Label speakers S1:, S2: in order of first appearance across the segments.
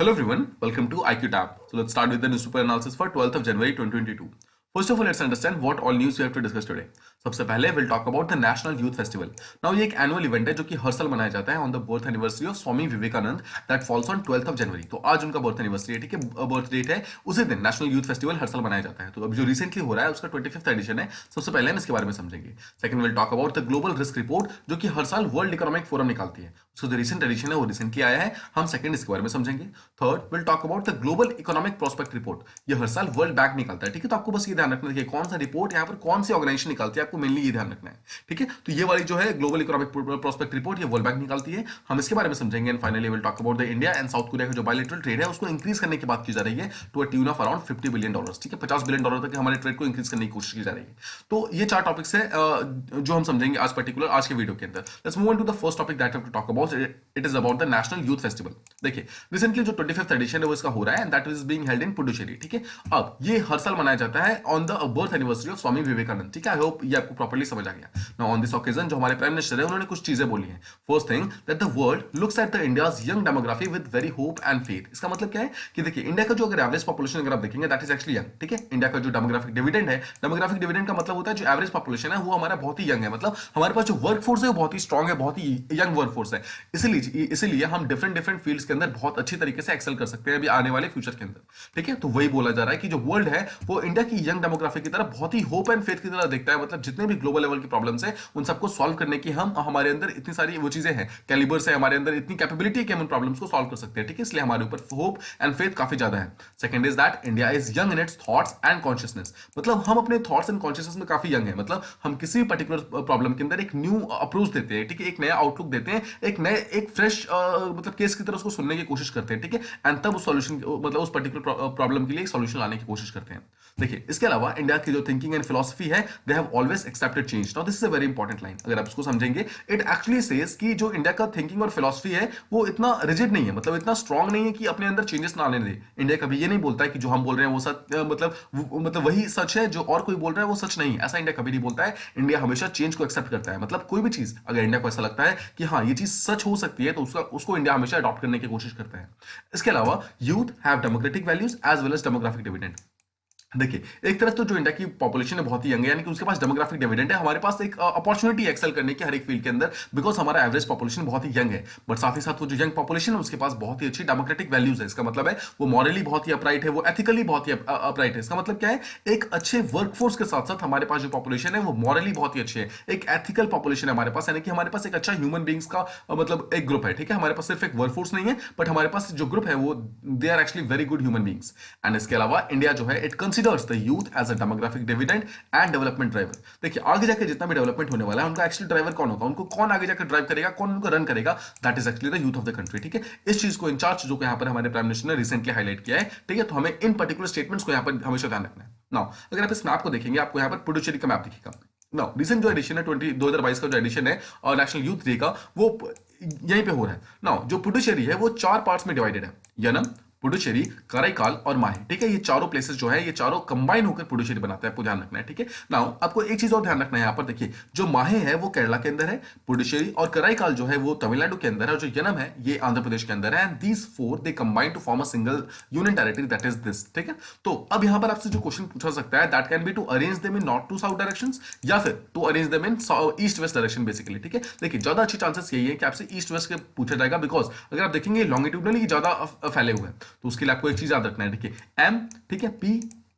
S1: Hello everyone, welcome to IQ Tab. So let's start with the newspaper analysis for 12th of January 2022. First of all, let's understand what all news we have to discuss today. सबसे पहले we'll talk about the National Youth Festival. Now ये एक annual event है जो कि हर साल मनाया जाता है on the birth anniversary of Swami Vivekananda that falls on 12th of January. तो आज उनका birth anniversary है, ठीक है, birth date है, उसी दिन National Youth Festival हर साल मनाया जाता है. तो अब जो recently हो रहा है उसका 25th edition है. सबसे पहले हम इसके बारे में समझेंगे. Second we'll talk about the Global Risk Report जो कि हर साल World Economic Forum निकालती है. उसका जो recent edition है वो recently आया है. हम second इसके बारे में समझेंगे. Third we'll talk about the Global Economic Prospect Report. ये हर साल World Bank निकालता है, ठीक है. तो आपको बस ये ध्यान रखना है कि कौन सा रिपोर्ट यहाँ पर कौन सी ऑर्गेनाइजेशन निकालती है, आपको मेनली ये ध्यान रखना है, ठीक है. तो ये वाली जो है ग्लोबल इकोनॉमिक प्रोस्पेक्ट रिपोर्ट ये वर्ल्ड बैंक निकालती है, हम इसके बारे में समझेंगे. And finally will talk about the India and south Korea का जो बायलैटरल ट्रेड है उसको इंक्रीज करने की बात की जा रही है to a tune of around $50 billion, ठीक है. $50 बिलियन तक हमारे ट्रेड को इंक्रीज करने की कोशिश की जा रही है. तो ये चार टॉपिक्स है जो हम समझेंगे आज पर्टिकुलर आज के वीडियो के अंदर. Let's move on to the first topic that we have to talk about. It is about the national youth festival. देखिए रिसेंटली जो 25th एडिशन है वो इसका हो रहा है and that is being held in Puducherry, ठीक है. अब ये हर साल मनाया जाता है on the birth anniversary of Swami Vivekananda, ठीक है. आई होप ये आपको प्रॉपर्ली समझ आ गया. नाउ ऑन दिस ओकेजन जो हमारे प्राइम मिनिस्टर है उन्होंने कुछ चीजें बोली हैं. First thing that the world looks at the India's young demography with very hope and faith. इसका मतलब क्या है कि देखिए इंडिया का जो अगर एवरेज पॉपुलेशन अगर आप देखेंगे दैट इज एक्चुअली यंग, ठीक है. इंडिया का जो डेमोग्राफिक डिविडेंड है, डेमोग्राफिक डिविडेंड का मतलब होता है जो एवरेज पॉपुलेशन है वो हमारा बहुत ही यंग है, मतलब हमारे पास जो वर्क फोर्स है वो बहुत ही स्ट्रांग है, बहुत ही यंग वर्क फोर्स है. इसीलिए हम डिफरेंट डिफरेंट फील्ड्स के अंदर बहुत अच्छी तरीके से एक्सेल कर सकते हैं अभी आने वाले फ्यूचर के अंदर, ठीक है. तो वही बोला जा रहा है कि जो वर्ल्ड है वो इंडिया की यंग डेमोग्राफी की तरफ बहुत ही होप एंड फेथ की तरह देखता है. मतलब जितने भी ग्लोबल लेवल की प्रॉब्लम्स है उन सबको सॉल्व करने की हमारे अंदर इतनी सारी वो चीजें हैं, कैलिबर्स है हमारे अंदर, इतनी कैपेबिलिटी है कि हम उन प्रॉब्लम्स को सॉल्व कर सकते हैं, ठीक है. इसलिए हमारे ऊपर होप एंड फेथ काफी ज्यादा है. Second is that India is young in its thoughts and consciousness. मतलब हम अपने थॉट्स एंड कॉन्शियसनेस में काफी यंग है, मतलब हम किसी भी पर्टिकुलर प्रॉब्लम के अंदर एक न्यू अप्रोच देते हैं, ठीक है, एक नया आउटलुक देते हैं, एक फ्रेश मतलब केस की तरह उसको सुनने की कोशिश करते हैं, ठीक है. एंड तब उस सॉल्यूशन मतलब उस पर्टिकुलर प्रॉब्लम के लिए एक सॉल्यूशन लाने की कोशिश करते हैं. देखिए इसके अलावा इंडिया की जो थिंकिंग एंड फिलॉसफी है they have always accepted change. Now this is a very important line. अगर आप इसको समझेंगे इट एक्चुअली सेज कि जो इंडिया का थिंकिंग और फिलॉसफी है वो इतना रिजिड नहीं है, मतलब इतना स्ट्रांग नहीं है कि अपने अंदर चेंजेस ना आने दे. इंडिया कभी ये नहीं बोलता है कि जो हम बोल रहे हैं वो सच मतलब वही सच है, जो और कोई बोल रहा है वो सच नहीं है, ऐसा इंडिया कभी नहीं बोलता है. इंडिया हमेशा चेंज को एक्सेप्ट करता है. मतलब कोई भी चीज अगर इंडिया को ऐसा लगता है कि हाँ ये चीज सच हो सकती है तो उसको इंडिया हमेशा अडॉप्ट करने की कोशिश करता है. इसके अलावा youth have democratic values as well as demographic dividend. देखिए एक तरफ तो जो इंडिया की पॉपुलेशन है बहुत ही यंग है, यानी कि उसके पास डेमोग्राफिक डिविडेंड है, हमारे पास एक अपॉर्चुनिटी एक्सेल करने की हर एक फील्ड के अंदर, बिकॉज हमारा एवरेज पॉपुलेशन बहुत ही यंग है. बट साथ ही साथ वो जो यंग पॉपुलेशन है उसके पास बहुत ही अच्छी डेमोक्रेटिक वैल्यूज है. इसका मतलब है वो मॉरली बहुत ही अपराइट है, वो एथिकली बहुत ही अपराइट है. इसका मतलब क्या है, एक अच्छे वर्कफोर्स के साथ साथ हमारे पास जो पॉपुलेशन है वो मॉरली बहुत ही अच्छी है, एक एथिकल पॉपुलेशन है हमारे पास, यानी कि हमारे पास एक अच्छा ह्यूमन बींग्स का मतलब एक ग्रुप है, ठीक है. हमारे पास सिर्फ एक वर्कफोर्स नहीं है बट हमारे पास जो ग्रुप है वो they are actually very good human beings. And इसके अलावा इंडिया जो है it considers the youth as a demographic dividend and development driver. देखिए आगे जाके जितना भी डेवलपमेंट होने वाला है उनका एक्चुअली ड्राइवर कौन होगा, उनको कौन आगे जाकर ड्राइव करेगा, कौन उनको रन करेगा, that is actually the youth of the country, ठीक है. इस चीज को इंचार्ज जो यहाँ पर हमारे प्राइम मिनिस्टर ने रिसेंटली हाईलाइट किया है, ठीक है. तो हमें इन पर्टिकुलर स्टेटमेंट्स को यहाँ पर हमेशा ध्यान रखना है. नाउ अगर आप इस मैप को देखेंगे आपको यहाँ पर पुडुचेरी का मैप दिखेगा. नाउ रिसेंट जो एडिशन है 2022 का जो एडिशन है और नेशनल यूथ डे का वो यहीं पे हो रहा है. नाउ जो पुडुचेरी है वो 4 पार्ट्स में डिवाइडेड है, यनम, पुडुचेरी, कराईकाल और माहे, ठीक है. ये चारों प्लेसेस जो है ये चारों कंबाइन होकर पुडुचेरी बनाता है, आपको ध्यान रखना है, ठीक है. नाउ आपको एक चीज और ध्यान रखना है यहाँ पर. देखिए जो माहे है वो केरला के अंदर है, पुडुचेरी और कराईकाल जो है वो तमिलनाडु के अंदर है और जो यनम है ये आंध्र प्रदेश के अंदर है. And these four they combine to form a single union territory that is this, ठीक है. तो अब यहाँ पर आपसे जो क्वेश्चन पूछा सकता है that can be to arrange them in north to south directions या फिर to arrange them in east west direction basically, ठीक है. देखिए ज्यादा अच्छी चांसेस यही है कि आपसे ईस्ट वेस्ट के पूछा जाएगा, बिकॉज अगर आप देखेंगे लॉन्गिट्यूडनली ज्यादा फैले हुए हैं. तो उसके लिए आपको एक चीज याद रखना है. देखिए एम, ठीक है, पी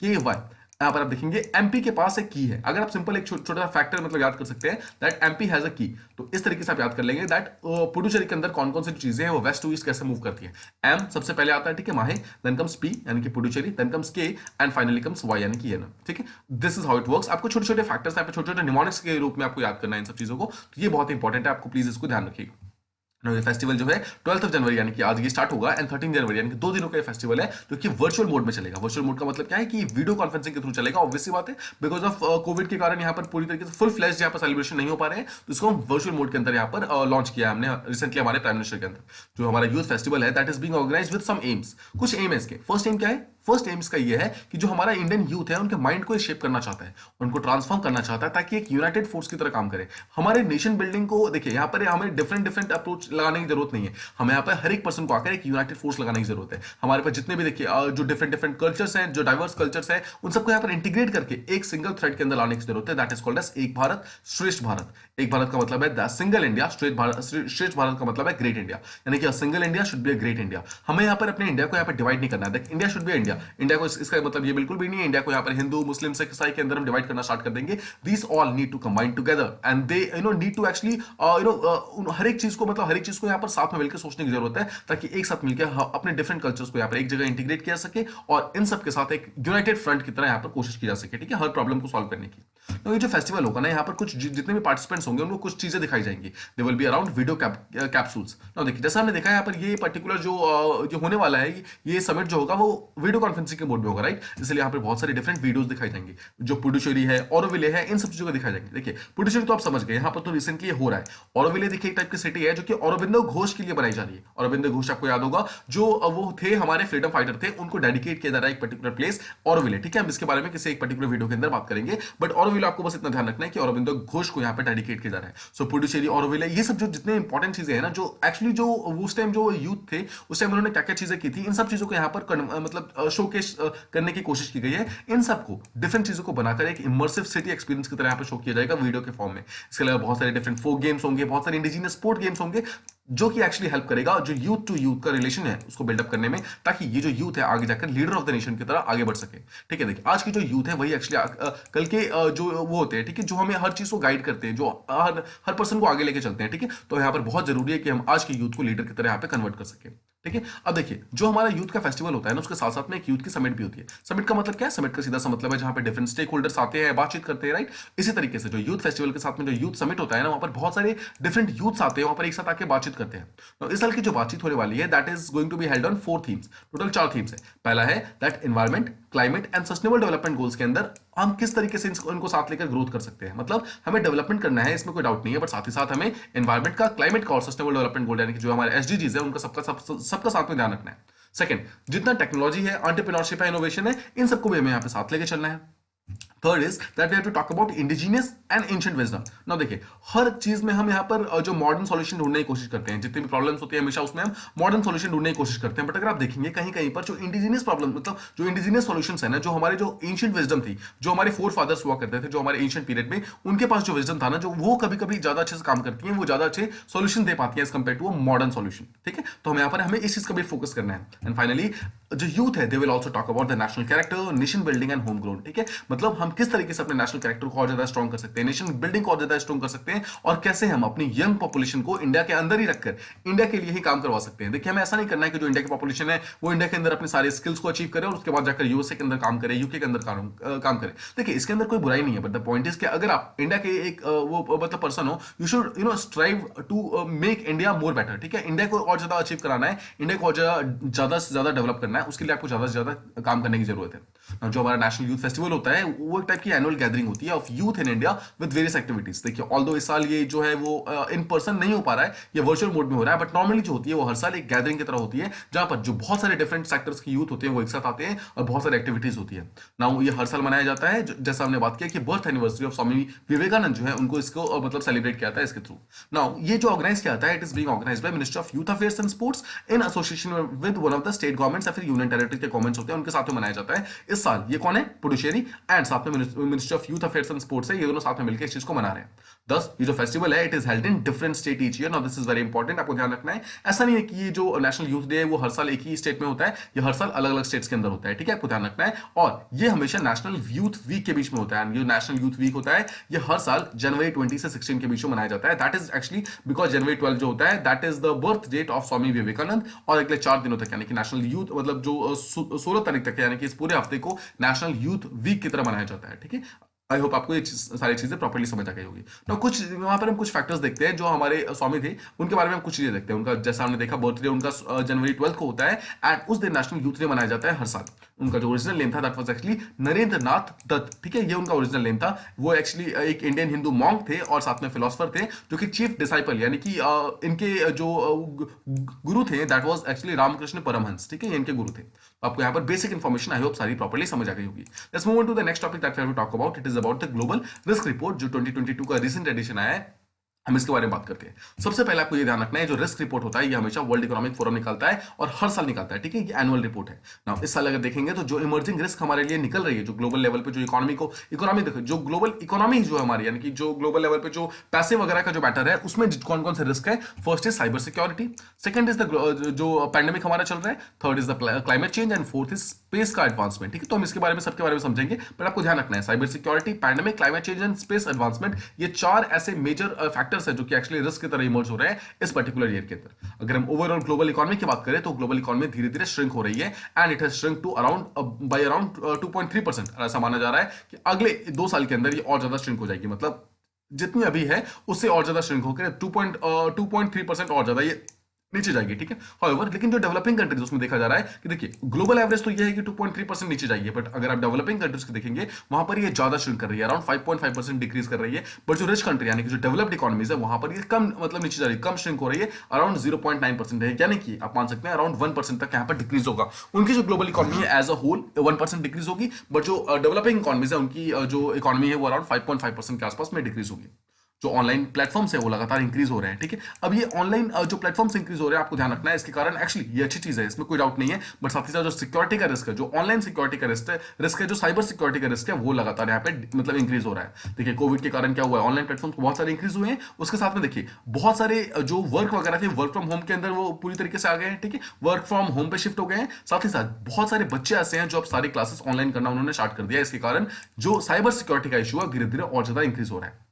S1: के वाई, यहां पर आप देखेंगे एमपी के पास एक की है. अगर आप सिंपल एक छोटा सा फैक्टर मतलब याद कर सकते हैं दैट एमपी हैज अ की, तो इस तरीके से आप याद कर लेंगे दैट पुडुचेरी के अंदर कौन कौन सी चीजें हैं वो वेस्ट टू ईस्ट कैसे मूव करती है. एम सबसे पहले आता है, ठीक है, माहे, देन कम्स पी यानी कि पुडुचेरी, देन कम्स के एंड फाइनली कम्स वाई यानी कि एनम, ठीक है. This is how it works. आपको छोटे छोटे फैक्टर्स यहाँ पे छोटे छोटे निमोनिक्स के रूप में आपको याद करना है इन सब चीजों को. तो ये बहुत इंपॉर्टेंट है, आपको प्लीज इसको ध्यान रखिएगा. ये फेस्टिवल जो है 12th ऑफ जनवरी यानी कि आज ये स्टार्ट होगा एंड 13 जनवरी यानी कि 2 दिनों का ये फेस्टिवल है जो कि वर्चुअल मोड में चलेगा. वर्चुअल मोड का मतलब क्या है कि वीडियो कॉन्फ्रेंसिंग के थ्रू चलेगा. ऑब्वियसली बात है बिकॉज ऑफ कोविड के कारण यहाँ पर पूरी तरीके से फुल फ्लैश यहाँ पर सेलिब्रेशन नहीं हो पा रहे हैं, तो इसको हम वर्चुअल मोड के अंदर यहाँ पर लॉन्च किया है हमने रिसेंटली हमारे प्राइम मिनिस्टर के अंदर. जो हमारा यूथ फेस्टिवल है that is being organised with some aims. कुछ एम है इसके. फर्स्ट एम क्या है, फर्स्ट एम इसका ये है कि जो हमारा इंडियन यूथ है उनके माइंड को शेप करना चाहता है, उनको ट्रांसफॉर्म करना चाहता है ताकि एक यूनाइटेड फोर्स की तरह काम करे। हमारे नेशन बिल्डिंग को देखिए, यहाँ पर हमें डिफरेंट डिफरेंट अप्रोच लगाने की जरूरत नहीं है, हमें यहाँ पर हर एक पर्सन को आकर एक यूनाइटेड फोर्स लगाने की जरूरत है। हमारे पास जितने भी देखिए जो डिफरेंट डिफरेंट कल्चर्स हैं, जो डाइवर्स कल्चर्स हैं, उन सबको यहाँ पर इंटीग्रेट करके एक सिंगल थ्रेड के अंदर लाने की जरूरत है। दैट इज कॉल्ड एज एक भारत श्रेष्ठ भारत। एक भारत का मतलब है द सिंगल इंडिया, श्रेष्ठ भारत का मतलब है ग्रेट इंडिया, यानी कि single India should be a great India. हमें यहाँ पर अपने इंडिया को यहाँ पर डिवाइड नहीं करना है। देख, India should be India, India को इसका मतलब ये बिल्कुल भी नहीं है इंडिया को यहाँ पर हिंदू मुस्लिम सिख ईसाई के अंदर हम डिवाइड करना स्टार्ट कर देंगे। These all need to combine together and they need to actually हर एक चीज को मतलब हर एक चीज को यहाँ पर साथ में मिलकर सोचने की जरूरत है, ताकि एक साथ मिलकर अपने डिफरेंट कल्चर्स को यहाँ पर एक जगह इंटीग्रेट किया सके और इन सब के साथ एक यूनाइटेड फ्रंट की तरह यहाँ पर कोशिश की जा सके, ठीक है, हर प्रॉब्लम को सॉल्व करने की। तो ये जो फेस्टिवल होगा ना, यहाँ पर कुछ जितने भी पार्टिसिपेंट्स होंगे उनको कुछ चीजें दिखाई जाएंगी। They will be around video capsules. Now देखिए, जैसा हमने देखा है यहाँ पर ये पर्टिकुलर जो होने वाला है, ये समिट जो होगा वो वीडियो कॉन्फ्रेंसिंग के मोड में होगा, राइट। इसलिए यहाँ पर बहुत सारे डिफरेंट वीडियोस दिखाई जाएंगे, जो पुडुचेरी है, ऑरोविले है, इन सब चीजों को दिखाई जाएंगे। देखिए, पुडुचेरी तो आप समझ गए, यहाँ पर तो रिसेंटली हो रहा है। ऑरोविले देखिए एक टाइप की सिटी है जो कि औरोबिंदो घोष के लिए बनाई जा रही है। औरोबिंदो घोष आपको याद होगा, जो वो थे हमारे फ्रीडम फाइटर थे, उनको डेडिकेट किया जा रहा है एक पर्टिकुलर प्लेस ऑरोविले, ठीक है। हम इसके बारे में किसी एक पर्टिकुलर वीडियो के अंदर बात करेंगे, बट ऑरोविले आपको बस इतना ध्यान रखना है कि औरोबिंदो घोष को यहाँ पे डेडिकेट किया जा रहा है। सो पुडुचेरी, ऑरोविले, ये सब जो जितने इंपॉर्टेंट चीजें हैं ना, जो एक्चुअली जो उस टाइम जो यूथ थे उस टाइम उन्होंने क्या क्या चीजें की थी, इन सब चीजों को यहाँ पर मतलब शोकेस करने की कोशिश की गई है। इन सबको डिफरेंट चीजों को बनाकर एक इमर्सिव सिटी एक्सपीरियंस की तरह यहाँ पे शो किया जाएगा वीडियो के फॉर्म में। इसके अलावा बहुत सारे डिफरेंट फोक गेम्स होंगे, बहुत सारे इंडिजिनियस स्पोर्ट गेम्स होंगे, जो कि एक्चुअली हेल्प करेगा जो यूथ टू यूथ का रिलेशन है उसको बिल्डअप करने में, ताकि ये जो यूथ है आगे जाकर लीडर ऑफ द नेशन की तरह आगे बढ़ सके, ठीक है। देखिए, आज की जो यूथ है वही एक्चुअली कल के जो वो होते हैं, ठीक है, जो हमें हर चीज को गाइड करते हैं, जो हर पर्सन को आगे लेके चलते हैं, ठीक है। तो यहाँ पर बहुत जरूरी है कि हम आज के यूथ को लीडर की तरह यहाँ पे कन्वर्ट कर सके, ठीक है। अब देखिए, जो हमारा यूथ का फेस्टिवल होता है ना, उसके साथ साथ में एक यूथ की समिट भी होती है। समिट का मतलब क्या है? समिट का सीधा सा मतलब है जहां पे डिफरेंट स्टेक होल्डर्स आते हैं, बातचीत करते हैं, राइट। इसी तरीके से जो यूथ फेस्टिवल के साथ में जो यूथ समिट होता है ना, वहां पर बहुत सारे डिफरेंट यूथ्स आते हैं, वहां पर एक साथ आके बातचीत करते हैं। तो इस साल की जो बातचीत होने वाली है, that is going to be held on 4 themes. Total 4 themes है। पहला है that environment, climate and sustainable development goals के अंदर हम किस तरीके से इनको साथ लेकर ग्रोथ कर सकते हैं। मतलब हमें डेवलपमेंट करना है, इसमें कोई डाउट नहीं है, बट साथ ही साथ हमें एनवायरमेंट का, क्लाइमेट का और सस्टेनेबल डेवलपमेंट गोल यानी कि जो हमारे एसडीजीज है उनका सबका साथ में ध्यान रखना है। सेकंड, जितना टेक्नोलॉजी है, एंटरप्रेन्योरशिप है, इनोवेशन है, इन सबको भी हमें यहाँ पे साथ लेके चलना है। Third is that we have to talk about indigenous and ancient wisdom. Now देखिए, हर चीज में हम यहाँ पर जो मॉडर्न सॉल्यूशन ढूंढने की कोशिश करते हैं, जितनी भी प्रॉब्लम्स होती है हमेशा उसमें हम मॉडर्न सॉल्यूशन ढूंढने की कोशिश करते हैं। बट अगर आप देखेंगे कहीं कहीं पर जो इंडिजिनियस प्रॉब्लम, मतलब जो इंडिजिनियस सॉल्यूशंस है ना, जो हमारे जो एंशिएंट विजडम थी, जो हमारे फोर फादर्स हुआ करते थे, जो हमारे एंशिएंट पीरियड में उनके पास जो विजडम था ना, जो वो कभी कभी ज्यादा अच्छे से काम करती है, वो ज्यादा अच्छे सॉल्यूशन दे पाती है as compare to modern solution, ठीक है। तो हमें यहाँ पर हमें इस चीज का भी फोकस करना है। एंड फाइनली, जो यूथ है they will also talk about the national character, nation building and home grown, ठीक है। मतलब हम किस तरीके से अपने नेशनल कैरेक्टर को और ज्यादा स्ट्रॉन्ग कर सकते हैं, नेशन बिल्डिंग को और ज्यादा स्ट्रॉन्ग कर सकते हैं, और कैसे हम अपनी यंग पॉपुलेशन को इंडिया के अंदर ही रखकर इंडिया के लिए ही काम करवा सकते हैं। देखिए, हमें ऐसा नहीं करना है कि जो इंडिया की पॉपुलेशन है वो इंडिया के अंदर अपने सारे स्किल्स को अचीव करे और उसके बाद जाकर यूएसए के अंदर काम करे, यूके के अंदर काम करे। देखिए, इसके अंदर कोई बुराई नहीं है, बट द पॉइंट इज कि अगर आप इंडिया के एक वो मतलब पर्सन हो, you should strive to make India more better, ठीक है। इंडिया को और ज्यादा अचीव कराना है, इंडिया को और ज्यादा से ज्यादा डेवलप करना है, उसके लिए आपको ज्यादा से ज्यादा काम करने की जरूरत है। जो हमारा नेशनल यूथ फेस्टिवल होता है वो एक टाइप की एनुअल गैदरिंग होती है of youth in India with various activities. देखिए, ऑल्दो इस साल ये जो है वो इन पर्सन नहीं हो पा रहा है, ये वर्चुअल मोड में हो रहा है, बट नॉर्मली जो होती है वो हर साल एक गैदरिंग की तरह होती है, जहां पर जो बहुत सारे डिफरेंट सेक्टर्स के यूथ होते हैं वो एक साथ आते हैं और बहुत सारी एक्टिविटीज होती है। नाउ ये हर साल मनाया जाता है, जैसा हमने बात किया कि birth anniversary of Swami Vivekananda जो है उनको इसको मतलब सेलिब्रेट किया था इसके थ्रू। नाउ ये जो ऑर्गेनाइज किया था, it is being organised by ministry of youth affairs and sports in association with one of the state governments या फिर यूनियन टेरिटरी के गवर्नमेंट्स होते हैं, उनके साथ में मनाया जाता है। इस साल ये कौन है? पुडुचेरी एंड साथ में ministry of youth affairs and sports है, ये दोनों साथ में मिलकर इस चीज को मना रहे हैं। दस, ये जो फेस्टिवल है it is held in different state each year. Now this is very important, आपको ध्यान रखना है। ऐसा नहीं है कि ये जो नेशनल यूथ डे है वो हर साल एक ही स्टेट में होता है, ये हर साल अलग अलग स्टेट्स के अंदर होता है, ठीक है, आपको ध्यान रखना है। और ये हमेशा नेशनल यूथ वीक के बीच में होता है। ये नेशनल यूथ वीक होता है, ये हर साल जनवरी 20 से 16 के बीच में मनाया जाता है। दैट इज एक्चुअली बिकॉज जनवरी 12 जो होता है that is the birth date of Swami Vivekananda, और अगले 4 दिनों तक यानी कि नेशनल यूथ मतलब जो 16 तारीख तक यानी कि इस पूरे हफ्ते को नेशनल यूथ वीक की तरह मनाया जाता है, ठीक है। आई होप आपको ये सारी चीजें प्रॉपर्ली समझ आ गई होगी। तो कुछ वहां पर हम कुछ फैक्टर्स देखते हैं जो हमारे स्वामी थे, उनके बारे में हम कुछ चीजें देखते हैं। उनका जैसा हमने देखा बर्थडे उनका जनवरी 12 को होता है, एंड उस दिन नेशनल यूथ डे मनाया जाता है हर साल। उनका जो ओरिजिनल नेम था दैट वाज एक्चुअली नरेंद्र नाथ दत्त, ठीक है, ये उनका ओरिजिनल नेम था। वो एक्चुअली एक इंडियन हिंदू मॉन्क थे और साथ में फिलोसफर थे, जो कि चीफ डिसाइपल यानी कि इनके जो गुरु थे that was actually Ramakrishna Paramahamsa, ठीक है, ये इनके गुरु थे। तो आपको यहाँ पर बेसिक इन्फॉर्मेशन आई होप सारी प्रॉपर्ली समझ आ गई होगी। Let's move on to the next topic that we have to talk about. It is about the global risk report, जो 2022 का रिसेंट एडिशन आया है, हम इसके बारे में बात करते हैं। सबसे पहले आपको ये ध्यान रखना है, जो रिस्क रिपोर्ट होता है ये हमेशा वर्ल्ड इकोनॉमिक फोरम निकालता है और हर साल निकालता है, ठीक है, ये एनुअल रिपोर्ट है ना। इस साल अगर देखेंगे तो जो इमर्जिंग रिस्क हमारे लिए निकल रही है, जो ग्लोबल लेवल पे जो इकोनॉमी देखो, जो ग्लोबल इकोनॉमी जो हमारी यानी कि जो ग्लोबल लेवल पे जो पैसे वगैरह का जो मैटर है उसमें कौन कौन से रिस्क है। First is cyber security, second is the जो पैंडेमिक हमारा चल रहा है, third is the climate change and fourth is space का एडवांसमेंट, ठीक है। तो हम इसके बारे में सबके बारे में समझेंगे, पर आपको ध्यान रखना है cyber security, pandemic, climate change and space advancement, ये चार ऐसे मेजर फैक्टर्स है जो कि एक्चुअली रिस्क की तरह इमर्ज हो रहे हैं इस पर्टिकुलर ईयर के अंदर। अगर हम ओवरऑल ग्लोबल इकोनॉमी की बात करें तो ग्लोबल इकोनॉमी धीरे धीरे श्रिंक हो रही है and it has shrink to around by around 2.3%। ऐसा माना जा रहा है कि अगले 2 साल के अंदर ये और ज्यादा श्रिंक हो जाएगी, मतलब जितनी अभी है उससे और ज्यादा श्रिंक होकर 2.3% और ज्यादा ये नीचे जाएगी, ठीक है। हाउएवर लेकिन जो डेवलपिंग कंट्रीज उसमें देखा जा रहा है कि देखिए ग्लोबल एवरेज तो ये है कि 2.3% नीचे जाइए, बट अगर आप डेवलपिंग कंट्रीज को देखेंगे वहां पर ये ज्यादा श्रिंक कर रही है, अराउंड 5.5% डिक्रीज कर रही है। बट जो रिच कंट्री यानी कि जो डेवलप्ड इकोनॉमीज है वहां पर ये कम मतलब नीचे जा रही है, कम श्रिंक हो रही है, अराउंड 0.9% है, यानी कि आप मान सकते हैं अराउंड 1% तक यहाँ पर डिक्रीज होगा। उनकी जो ग्लोबल इकोनॉमी है एज अ होल 1% डिक्रीज होगी, बट जो डेवलपिंग इकोनॉमीज है उनकी जो इकोनॉमी है वो अराउंड 5.5% के आसपास में डिक्रीज होगी। जो ऑनलाइन प्लेटफॉर्म्स है वो लगातार इंक्रीज हो रहे हैं, ठीक है। अब ये ऑनलाइन जो प्लेटफॉर्म्स इंक्रीज हो रहे हैं आपको ध्यान रखना है, इसके कारण एक्चुअली ये अच्छी चीज है, इसमें कोई डाउट नहीं है, बट साथ ही साथ जो सिक्योरिटी का रिस्क है, जो ऑनलाइन सिक्योरिटी का रिस्क है, जो साइबर सिक्योरिटी का रिस्क है, वो लगातार यहाँ पे मतलब इंक्रीज हो रहा है। देखिए कोविड के कारण क्या हुआ है, ऑनलाइन प्लेटफॉर्म्स बहुत सारे इंक्रीज हुए हैं, उसके साथ में देखिए बहुत सारे जो वर्क वगैरह थे वर्क फ्रॉम होम के अंदर वो पूरी तरीके से आ गए हैं, ठीक है, वर्क फ्रॉम होम पे शिफ्ट हो गए हैं। साथ ही साथ बहुत सारे बच्चे ऐसे हैं जो अब सारी क्लासेस ऑनलाइन करना उन्होंने स्टार्ट कर दिया, इसके कारण जो साइबर सिक्योरिटी का इशू है धीरे धीरे और ज्यादा इंक्रीज हो रहा है।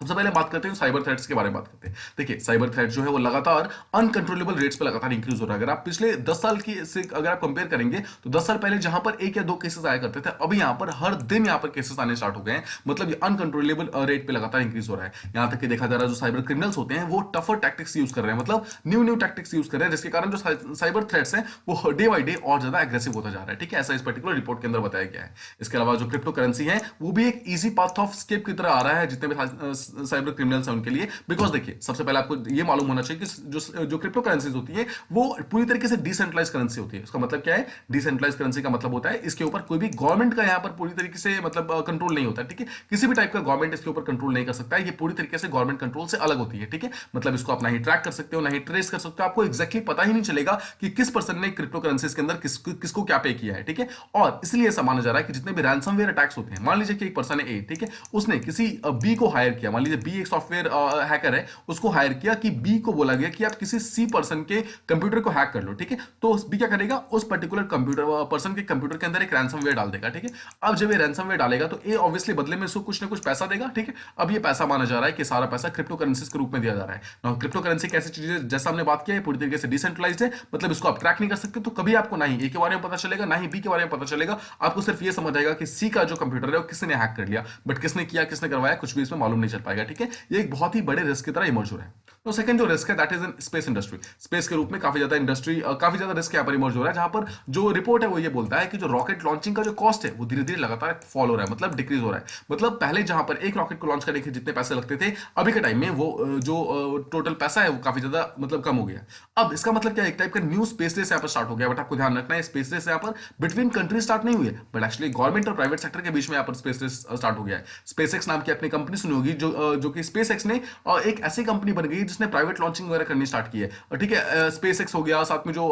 S1: सबसे पहले बात करते हैं साइबर थ्रेट्स के बारे में बात करते हैं। देखिए साइबर थ्रेट जो है वो लगातार अनकंट्रोलेबल रेट्स पे लगातार इंक्रीज हो रहा है। अगर आप पिछले 10 साल की से अगर आप कंपेयर करेंगे तो 10 साल पहले जहां पर 1 या 2 केसेस आया करते थे, अभी यहां पर हर दिन यहां पर केसेस आने स्टार्ट हो गए हैं, मतलब ये अनकंट्रोलेबल रेट पे लगातार इंक्रीज हो रहा है। यहां तक कि देखा जा रहा है जो साइबर क्रिमिनल्स होते हैं वो टफर टैक्टिक्स यूज कर रहे हैं, मतलब न्यू टैक्टिक्स यूज कर रहे हैं, जिसके कारण जो साइबर थ्रेट्स हैं वो डे बाई डे और ज्यादा एग्रेसिव होता जा रहा है, ठीक है, ऐसा इस पर्टिकुलर रिपोर्ट के अंदर बताया गया है। इसके अलावा जो क्रिप्टो करेंसी है वो भी एक इजी पाथ ऑफ स्केप की तरह आ रहा है जितने भी साइबर क्रिमिनल्स उनके लिए। बिकॉज देखिए सबसे पहले आपको ये मालूम होना चाहिए कि जो क्रिप्टो करेंसीज होती है वो पूरी तरीके से डिसेंट्रलाइज करेंसी होती है। उसका मतलब क्या है, डिसेंट्रलाइज करेंसी का मतलब होता है इसके ऊपर कोई भी गवर्नमेंट का यहाँ पर पूरी तरीके से मतलब कंट्रोल नहीं होता, ठीक है, किसी भी टाइप का गवर्नमेंट इसके ऊपर कंट्रोल नहीं कर सकता है, ये पूरी तरीके से गवर्नमेंट कंट्रोल से अलग होती है, ठीक है। मतलब इसको आप ना ही ट्रैक कर सकते हो ना ही ट्रेस कर सकते हो, आपको एक्जैक्टली पता ही नहीं चलेगा कि किस पर्सन ने क्रिप्टो करेंसीज के अंदर किसको क्या पे किया है, ठीक है। और इसलिए ऐसा माना जा रहा है कि जितने भी रैंसमवेयर अटैक्स होते हैं, मान लीजिए कि एक पर्सन है ए, ठीक है, उसने किसी बी को हायर किया, मान लीजिए बी एक सॉफ्टवेयर हैकर है, उसको हायर किया कि बी को बोला गया कि आप किसी सी पर्सन के कंप्यूटर को हैक कर लो, ठीक है। तो बी क्या करेगा, उस पर्टिकुलर कंप्यूटर पर्सन के कंप्यूटर के अंदर एक रैंसमवेयर डाल देगा, ठीक है। अब जब ये रैंसमवेयर डालेगा तो ए ऑब्वियसली बदले में इसको कुछ ना कुछ पैसा देगा, ठीक है। अब ये पैसा माना जा रहा है कि सारा पैसा क्रिप्टो करेंसीज के रूप में दिया जा रहा है ना। क्रिप्टो करेंसी कैसी चीज है, जैसा हमने बात किया है, पूरी तरीके से डिसेंट्रलाइज्ड है, मतलब इसको आप ट्रैक नहीं कर सकते, तो कभी आपको ना ही ए के बारे में पता चलेगा ना ही बी के बारे में पता चलेगा, आपको सिर्फ ये समझ आएगा कि सी का जो कंप्यूटर है वो किसने हैक कर लिया, बट किसने किया किसने करवाया कुछ भी इसमें मालूम नहीं चल पाएगा, ठीक है। ये एक बहुत ही बड़े रिस्क की तरह इमर्ज हो रहा है। तो सेकंड जो रिस्क है that is in space industry. Space के रूप में काफी ज्यादा काफी ज्यादा रिस्क यहाँ पर इमर्ज हो रहा है, जहां पर जो रिपोर्ट है वो ये बोलता है कि जो रॉकेट लॉन्चिंग का जो कॉस्ट है वो धीरे धीरे लगातार फॉल हो रहा है, मतलब डिक्रीज हो रहा है। मतलब पहले जहां पर एक रॉकेट को लॉन्च करने के जितने पैसे लगते थे, अभी के टाइम में वो जो टोटल पैसा है वो काफी ज्यादा मतलब कम हो गया। अब इसका मतलब क्या है, एक टाइप का न्यू स्पेस रेस यहाँ पर स्टार्ट हो गया, बट आपको ध्यान रखना है स्पेस रेस यहाँ पर बिटवीन कंट्रीज स्टार्ट नहीं हुई है, बट एक्चुअली गवर्नमेंट और प्राइवेट सेक्टर के बीच में यहाँ पर स्पेस रेस स्टार्ट हो गया है। स्पेसएक्स नाम की अपनी कंपनी सुनी होगी, जो कि स्पेसएक्स ने एक ऐसी कंपनी बन गई जिसने प्राइवेट लॉन्चिंग वगैरह करनी स्टार्ट की है, ठीक है। स्पेसएक्स हो गया, साथ में जो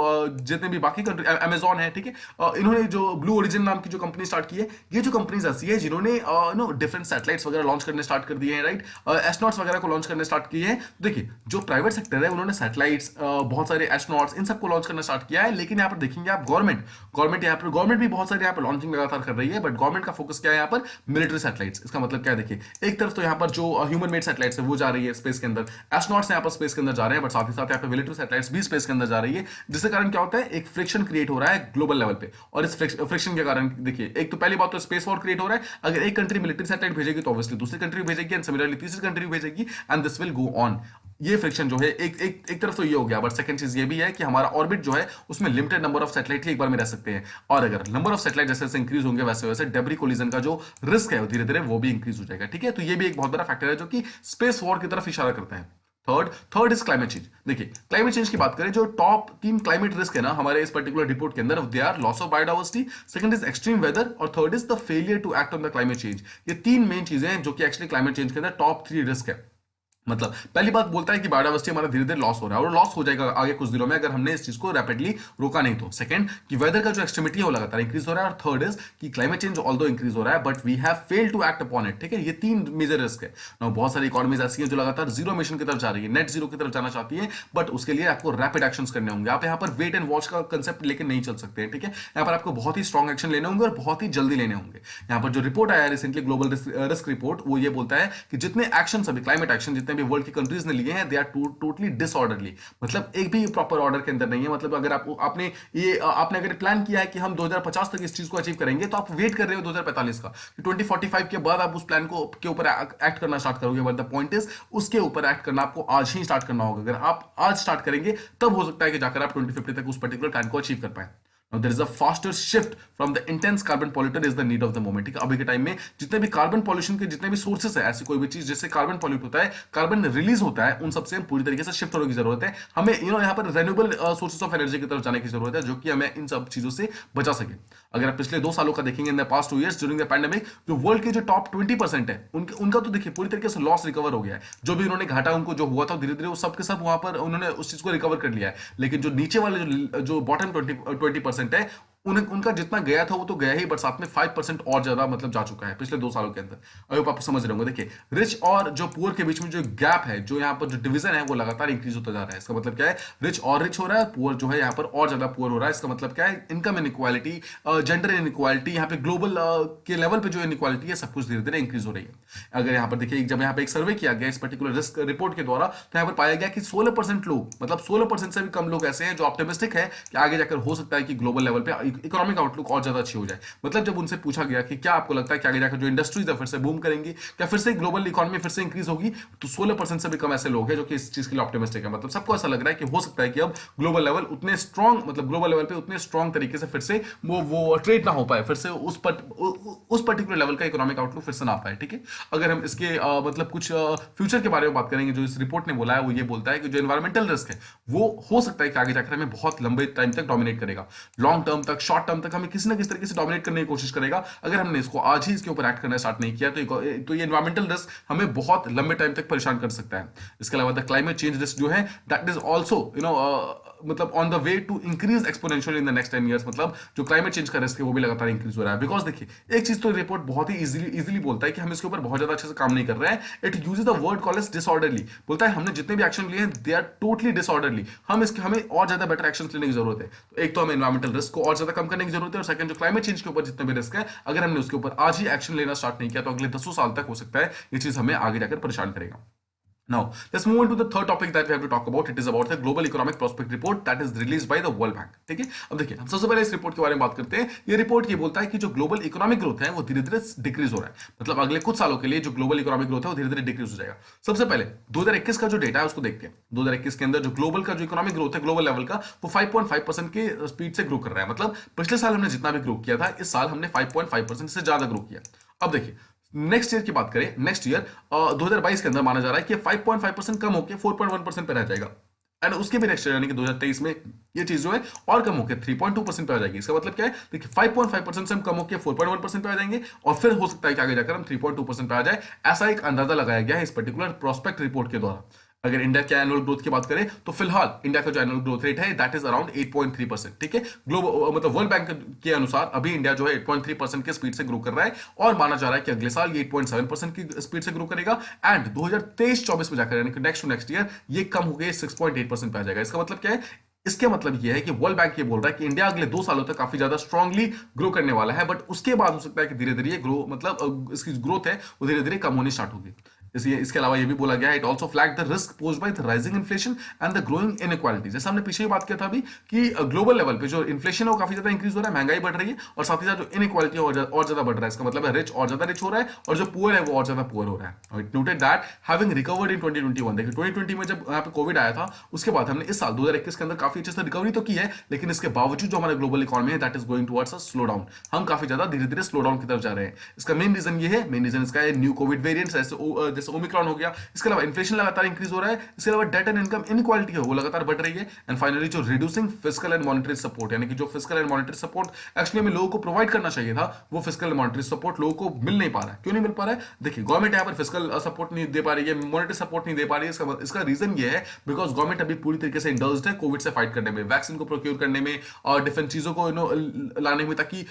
S1: जितने भी बाकी कंट्री अमेजॉन है, ठीक है, इन्होंने जो ब्लू ओरिजिन नाम की जो कंपनी स्टार्ट की है, ये जो कंपनीज ऐसी है जिन्होंने डिफरेंट सैटेलाइट्स वगैरह लॉन्च करने स्टार्ट कर दिए हैं, राइट, एस्ट्रोनॉट्स वगैरह को लॉन्च करने स्टार्ट किए हैं। देखिए जो प्राइवेट सेक्टर है उन्होंने सैटेलाइट्स बहुत सारे एस्ट्रोनॉट्स इन सबको लॉन्च करना स्टार्ट किया है, लेकिन यहाँ पर देखेंगे आप गवर्नमेंट भी बहुत सारे यहाँ पर लॉन्चिंग लगातार कर रही है, बट गवर्नमेंट का फोकस क्या है यहाँ पर, मिलिट्री सैटेलाइट्स। इसका मतलब क्या है, देखिए एक तरफ तो यहाँ पर जो ह्यूमन मेड सैटेलाइट्स है वो जा रही है स्पेस के अंदर, एस्ट्रोनॉट्स यहाँ पर स्पेस के अंदर जा रहे हैं, बट साथ ही साथ यहाँ पे मिलिट्री सैटेलाइट्स भी स्पेस के अंदर जा रही है, जिसके कारण क्या होता है, एक फ्रिक्शन क्रिएट हो रहा है ग्लोबल लेवल पे। और इस फ्रिक्शन के कारण देखिए एक तो पहली बात तो स्पेस वॉर क्रिएट हो रहा है, अगर एक कंट्री मिलिट्री सैटेलाइट भेजेगी तो ऑब्वियसली दूसरी कंट्री भेजेगी, एंड सिमिलरली तीसरी कंट्री भेजेगी, and this will go on. ये फ्रिक्शन जो है एक तरफ तो ये हो गया, बट सेकंड चीज ये भी है कि हमारा ऑर्बिट जो है उसमें लिमिटेड नंबर ऑफ सैटेलाइट ही एक बार में रह सकते हैं, और अगर नंबर ऑफ सैटेलाइट जैसे जैसे इंक्रीज होंगे वैसे वैसे डेब्री कोलिजन का जो रिस्क है धीरे धीरे वो भी इंक्रीज हो जाएगा। ठीक है, तो ये भी एक बहुत बड़ा फैक्टर है जो कि स्पेस वॉर की तरफ इशारा करता है। Third is climate change. देखिए क्लाइमेट चेंज की बात करें, जो टॉप 3 क्लाइमेट रिस्क है ना हमारे इस पर्टिकुलर रिपोर्ट के अंदर, they are loss of biodiversity, second is extreme weather, और third is the failure to act on the climate change. ये 3 मेन चीजें हैं जो कि एक्चुअली क्लाइमेट चेंज के अंदर टॉप 3 रिस्क है। मतलब पहली बात बोलता है कि बायोडाइवर्सिटी हमारा धीरे धीरे लॉस हो रहा है, और लॉस हो जाएगा आगे कुछ दिनों में अगर हमने इस चीज को रैपिडली रोका नहीं तो। सेकंड कि वेदर का जो एक्सट्रीमिटी है वो लगातार इंक्रीज हो रहा है, और थर्ड इज कि क्लाइमेट चेंज ऑल्दो इंक्रीज हो रहा है but we have failed to act upon it. ठीक है, ये 3 मेजर रिस्क है ना। बहुत सारी इकोनॉमीज ऐसी हैं जो लगातार जीरो मिशन की तरफ जा रही है, नेट जीरो की तरफ जाना चाहती है, बट उसके लिए आपको रैपिड एक्शन करने होंगे। आप यहाँ पर वेट एंड वॉच का कंसेप्ट लेकर नहीं चल सकते हैं। ठीक है, यहाँ पर आपको बहुत ही स्ट्रॉन्ग एक्शन लेने होंगे और बहुत ही जल्दी लेने होंगे। यहाँ पर जो रिपोर्ट आया रिसेंटली, ग्लोबल रिस्क रिपोर्ट, वो ये बोलता है कि जितने एक्शन अभी क्लाइमेट एक्शन जितने भी वर्ल्ड की कंट्रीज लिए हैं, दे आर टोटली डिसऑर्डरली। मतलब एक भी प्रॉपर ऑर्डर के अंदर नहीं है। मतलब अगर आपने अगर प्लान किया है कि हम 2050 तक इस चीज को अचीव करेंगे, तो आप वेट कर रहे हो 2045 का, कि 2045 के बाद आप उस प्लान को के ऊपर एक्ट करना स्टार्ट करोगे। बट द पॉइंट इज उसके ऊपर एक्ट करना आपको आज ही स्टार्ट करना होगा। अगर आप आज स्टार्ट करेंगे तब हो सकता है कि जाकर आप 2050 तक उस पर्टिकुलर प्लान को अचीव कर पाए। Now there is a faster shift from the intense carbon polluter is the need of the moment। ठीक है, अभी के टाइम में जितने भी कार्बन पॉल्यूशन के जितने भी सोर्सेस है, ऐसी कोई भी चीज जिससे कार्बन पॉल्यूट होता है, कार्बन रिलीज होता है, उन सबसे पूरी तरीके से शिफ्ट होने की जरूरत है। हमें यहाँ पर रेन्यूएबल सोर्सेस ऑफ एनर्जी की तरफ जाने की जरूरत है, जो कि हमें इन सब चीजों से बचा सके। अगर आप पिछले 2 सालों का देखेंगे, in the past 2 years during the pandemic, जो वर्ल्ड के जो टॉप 20% है उनका तो देखिए पूरी तरीके से लॉस रिकवर हो गया है। जो भी उन्होंने घाटा उनको जो हुआ था धीरे धीरे वो सब के सब वहां पर उन्होंने उस चीज को रिकवर कर लिया है। लेकिन जो नीचे वाले जो बॉटम 20% है, उनका जितना गया था वो तो गया ही, बट साथ में 5% और ज्यादा मतलब जा चुका है पिछले 2 सालों के अंदर। आई आप समझ रहे होंगे। देखिए रिच और जो पुअर के बीच में जो गैप है, जो यहाँ पर जो डिवीजन है वो लगातार इंक्रीज होता जा रहा है। इसका मतलब क्या है, रिच हो रहा है, पुअर जो है यहाँ पर और ज्यादा पुअर हो रहा है। इसका मतलब क्या है, इनकम इनइक्वालिटी, जेंडर इनइक्वालिटी, यहाँ पे ग्लोबल के लेवल पे जो इनइक्वालिटी है सब कुछ धीरे धीरे इंक्रीज हो रही है। अगर यहाँ पर देखिए, जब यहाँ पे एक सर्वे किया गया इस पर्टिकुलर रिस्क रिपोर्ट के द्वारा, तो यहाँ पर पाया गया कि 16% लोग, मतलब 16% से भी कम लोग ऐसे हैं जो ऑप्टिमिस्टिक है कि आगे जाकर हो सकता है कि ग्लोबल लेवल पे इकोनॉमिक आउटलुक और ज्यादा अच्छी हो जाए। मतलब जब उनसे पूछा गया कि क्या आपको लगता है कि आगे जाकर जो इंडस्ट्रीज है फिर से बूम करेंगी, क्या फिर से ग्लोबल इकोनॉमी फिर से इंक्रीज होगी, तो 16% से भी कम ऐसे लोग हैं जो कि इस चीज के लिए ऑप्टिमिस्टिक है। मतलब सबको ऐसा लग रहा है कि हो सकता है कि अब ग्लोबल लेवल उतने स्ट्रॉन्ग, मतलब ग्लोबल लेवल पे उतने स्ट्रॉन्ग तरीके से फिर से वो ट्रेड ना हो पाए, फिर से उस पर्टिकुलर लेवल का इकोनॉमिक आउटलुक फिर से ना पाए। ठीक है, अगर हम इसके मतलब कुछ फ्यूचर के बारे में बात करेंगे, जो इस रिपोर्ट ने बोला है वो ये बोलता है कि जो एनवायरमेंटल रिस्क है वो हो सकता है कि आगे जाकर हमें बहुत लंबे टाइम तक डोमिनेट करेगा। लॉन्ग टर्म तक, शॉर्ट टर्म तक हमें किसी ना किसी तरीके से डोमिनेट करने की कोशिश करेगा। अगर हमने इसको आज ही इसके ऊपर एक्ट करना स्टार्ट नहीं किया तो ये एनवायरमेंटल रिस्क हमें बहुत लंबे टाइम तक परेशान कर सकता है। इसके अलावा द क्लाइमेट चेंज रिस्क जो है, दैट इज ऑल्सो मतलब on the way to increase exponentially in the next 10 years। मतलब जो क्लाइमेट चेंज का रिस्क है वो भी लगातार इंक्रीज हो रहा है। बिकॉज देखिए एक चीज तो रिपोर्ट बहुत ही इजीली बोलता है कि हम इसके ऊपर बहुत ज्यादा अच्छे से काम नहीं कर रहे हैं। It uses the word called as disorderly. बोलता है हमने जितने भी एक्शन लिए हैं दे आर टोटली डिसऑर्डरली। हमें और ज्यादा बेटर एक्शन लेने की जरूरत है। तो एक तो हमें एनवायरमेंटल रिस्क को और ज्यादा कम करने की जरूरत है, और सेकंड जो क्लाइमेट चेंज के ऊपर जितने भी रिस्क है, अगर हमने उसके ऊपर आज ही एक्शन लेना स्टार्ट नहीं किया तो अगले 10 साल तक हो सकता है ये चीज हमें आगे जाकर परेशान करेगा। Now, let's move on to the third topic that we have to talk about. It is about the Global Economic Prospect Report that is released by the World Bank. ठीक है, अब देखिए हम सबसे पहले इस रिपोर्ट के बारे में बात करते हैं। ये रिपोर्ट ये बोलता है कि जो ग्लोबल इकोनॉमिक ग्रोथ है वो धीरे धीरे डिक्रीज हो रहा है। मतलब अगले कुछ सालों के लिए जो ग्लोबल इकोनॉमिक ग्रोथ है वो धीरे धीरे डिक्रीज हो जाएगा। सबसे पहले 2021 का जो डेटा है उसको देखते हैं। 2021 के अंदर जो ग्लोबल का जो इकोनॉमिक ग्रोथ है ग्लोबल लेवल का, वो 5.5% के स्पीड से ग्रो कर रहा है। मतलब पिछले साल हमने जितना भी ग्रो किया था, इस साल हमने 5.5% से ज्यादा ग्रो किया। अब देखिए नेक्स्ट ईयर की बात करें, नेक्स्ट ईयर 2022 के अंदर माना जा रहा है कि 5.5% कम होकर 4.1% पे रह जाएगा। एंड उसके भी नेक्स्ट ईयर यानी कि 2023 में ये चीज जो है और कम होकर 3.2% पे आ जाएगी। इसका मतलब क्या है, देखिए 5.5% से हम कम होकर 4.1% पे आ जाएंगे, और फिर हो सकता है कि आगे जाकर हम 3.2% पे आ जाए। ऐसा एक अंदाजा लगाया गया है इस पर्टिकुलर प्रोस्पेक्ट रिपोर्ट के द्वारा। अगर इंडिया के एनुअल ग्रोथ की बात करें तो फिलहाल इंडिया का जो एनुअल ग्रोथ रेट है दैट इज अराउंड 8.3%। ठीक है, ग्लोबल मतलब वर्ल्ड बैंक के अनुसार अभी इंडिया जो है 8.3% के स्पीड से ग्रो कर रहा है, और माना जा रहा है कि अगले साल ये 8.7% की स्पीड से ग्रो करेगा। एंड 2023-24 में जाकर यानी कि नेक्स्ट ईयर ये कम होकर 6.8% पे आ जाएगा। इसका मतलब क्या है, इसके मतलब यह है कि वर्ल्ड बैंक ये बोल रहा है कि इंडिया अगले 2 सालों तक काफी ज्यादा स्ट्रांगली ग्रो करने वाला है, बट उसके बाद हो सकता है कि धीरे धीरे ये ग्रो मतलब इसकी ग्रोथ है वो धीरे धीरे कम होनी स्टार्ट होगी। इसके अलावा ये भी बोला गया है, it also flag the risk pose by the rising inflation and the growing inequality. जैसे हमने पीछे ही बात किया था अभी कि ग्लोबल लेवल पे जो इन्फ्लेशन है वो काफी ज्यादा इंक्रीज हो रहा है, महंगाई बढ़ रही है, और साथ ही साथ जो इनइक्वालिटी और ज्यादा बढ़ रहा है। इसका मतलब है रिच और ज्यादा रिच हो रहा है और जो पुअर है वो और ज्यादा पुअर हो रहा है। It noted that having recovered in 2021, देखिए 2020 में जब यहाँ पे कोविड आया था उसके बाद हमने इस साल 2021 के अंदर काफी अच्छे से रिकवरी तो की है, लेकिन इसके बावजूद जो हमारा ग्लोबल इकोनॉमी है that is going towards a slow down. हम काफी ज्यादा धीरे धीरे स्लो डाउन की तरफ जा रहे हैं। इसका मेन रीजन ये है, मेन रीजन इसका है न्यू कोविड वेरिएंट्स जैसे ओमिक्रॉन हो गया। इसके अलावा इन्फ्लेशन लगातार इंक्रीज हो रहा है, इसके अलावा डेट एंड इनकम इनइक्वालिटी है वो लगातार बढ़ रही है, एंड फाइनली जो reducing fiscal and monetary support, यानी कि जो fiscal and monetary support actually में लोगों को प्रोवाइड करना चाहिए था, वो फिस्कल एंड मॉनेटरी सपोर्ट लोगों को मिल नहीं पा रहा है। क्यों नहीं मिल पा रहा है? देखिए गवर्नमेंट यहाँ पर फिस्कल सपोर्ट नहीं दे पा रही है, मॉनेटरी सपोर्ट नहीं दे पा रही है। इसका रीजन ये है बिकॉज गवर्नमेंट अभी पूरी तरीके से इंडल्ज्ड है कोविड से फाइट करने में, वैक्सीन को प्रोक्योर करने में और डिफरेंट चीजों को लाने में, ताकि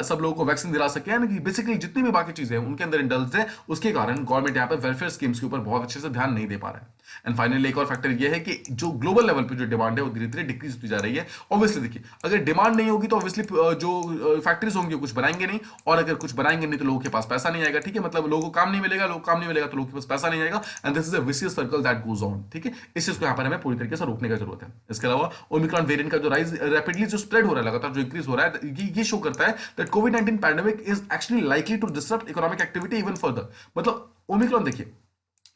S1: सब लोगों को वैक्सीन दिला सके, यानी कि बेसिकली जितनी भी बाकी चीजें हैं उनके अंदर इंडल्ज्ड है। उसके कारण गवर्नमेंट यहाँ पे वेलफेयर स्कीम्स के ऊपर बहुत अच्छे से ध्यान नहीं दे पा रहा है। एंड फाइनली एक और फैक्टर ये है कि जो ग्लोबल लेवल पे जो डिमांड है वो धीरे धीरे डिक्रीज होती जा रही है। ऑब्वियसली देखिए अगर डिमांड नहीं होगी तो ऑब्वियसली जो फैक्ट्रीज होंगी कुछ बनाएंगे नहीं, और अगर कुछ बनाएंगे नहीं तो लोगों के पास पैसा नहीं आएगा, ठीक है, मतलब लोगों को काम नहीं मिलेगा, लोग काम नहीं मिलेगा तो लोगों के पास पैसा नहीं आएगा, and this is a vicious circle that goes on. ठीक है, इस चीज को यहाँ पर हमें पूरी तरीके से रोकने की जरूरत है। इसके अलावा ओमिक्रॉन वेरिएंट का जो राइज रैपिडली जो स्प्रेड हो रहा है, लगातार जो इंक्रीज हो रहा है, ये शो करता है दैट कोविड-19 pandemic is actually likely to disrupt economic activity even further. मतलब ओमिक्रॉन देखिए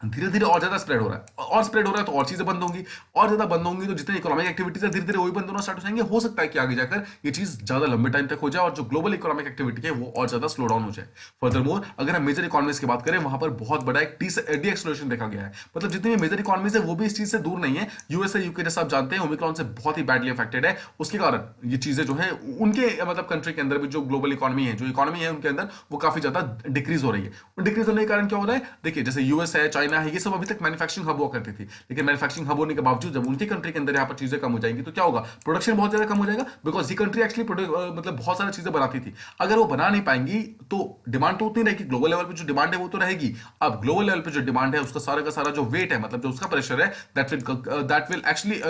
S1: धीरे धीरे और ज्यादा स्प्रेड हो रहा है, और स्प्रेड हो रहा है तो और चीजें बंद होंगी, और ज्यादा बंद होंगी तो जितनी इकोनॉमिक एक्टिविटीज है धीरे धीरे वही बंद होना स्टार्ट हो जाएंगे। हो सकता है कि आगे जाकर ये चीज ज्यादा लंबे टाइम तक हो जाए और जो ग्लोबल इकोनॉमिक एक्टिविटी है वो और ज्यादा स्लो डाउन हो जाए। फर्दरमोर अगर हम मेजर इकोनॉमीज की बात करें वहां पर बहुत बड़ा एक डी एक्सलेशन देखा गया है, मतलब जितनी भी मेजर इकोनॉमीज है वो भी इस चीज से दूर नहीं है। यूएसए यूके जैसा आप जानते हैं ओमिक्रॉन से बहुत ही बैडली अफेक्टेड है, उसके कारण ये चीजें जो है उनके मतलब कंट्री के अंदर भी जो ग्लोबल इकोनॉमी है, जो इकोनॉमी है उनके अंदर वो काफी ज्यादा डिक्रीज हो रही है। डिक्रीज होने के कारण क्या हो रहा है, देखिए जैसे यूएस है, चाइना है, ये सब अभी तक मैन्युफैक्चरिंग हब हुआ करती थी, लेकिन मैन्युफैक्चरिंग हब होने के बावजूद जब उनकी कंट्री के अंदर यहाँ पर चीजें कम हो जाएंगी तो क्या होगा, प्रोडक्शन बहुत ज्यादा कम हो जाएगा, बिकॉज ये कंट्री एक्चुअली मतलब बहुत सारी चीजें बनाती थी। अगर वो बना नहीं पाएंगी तो डिमांड तो उतनी रहेगी, ग्लोबल लेवल पे जो डिमांड है वो तो रहेगी। अब ग्लोबल लेवल पे जो डिमांड है उसका सारा का सारा जो वेट है, मतलब जो उसका प्रेशर है, that will actually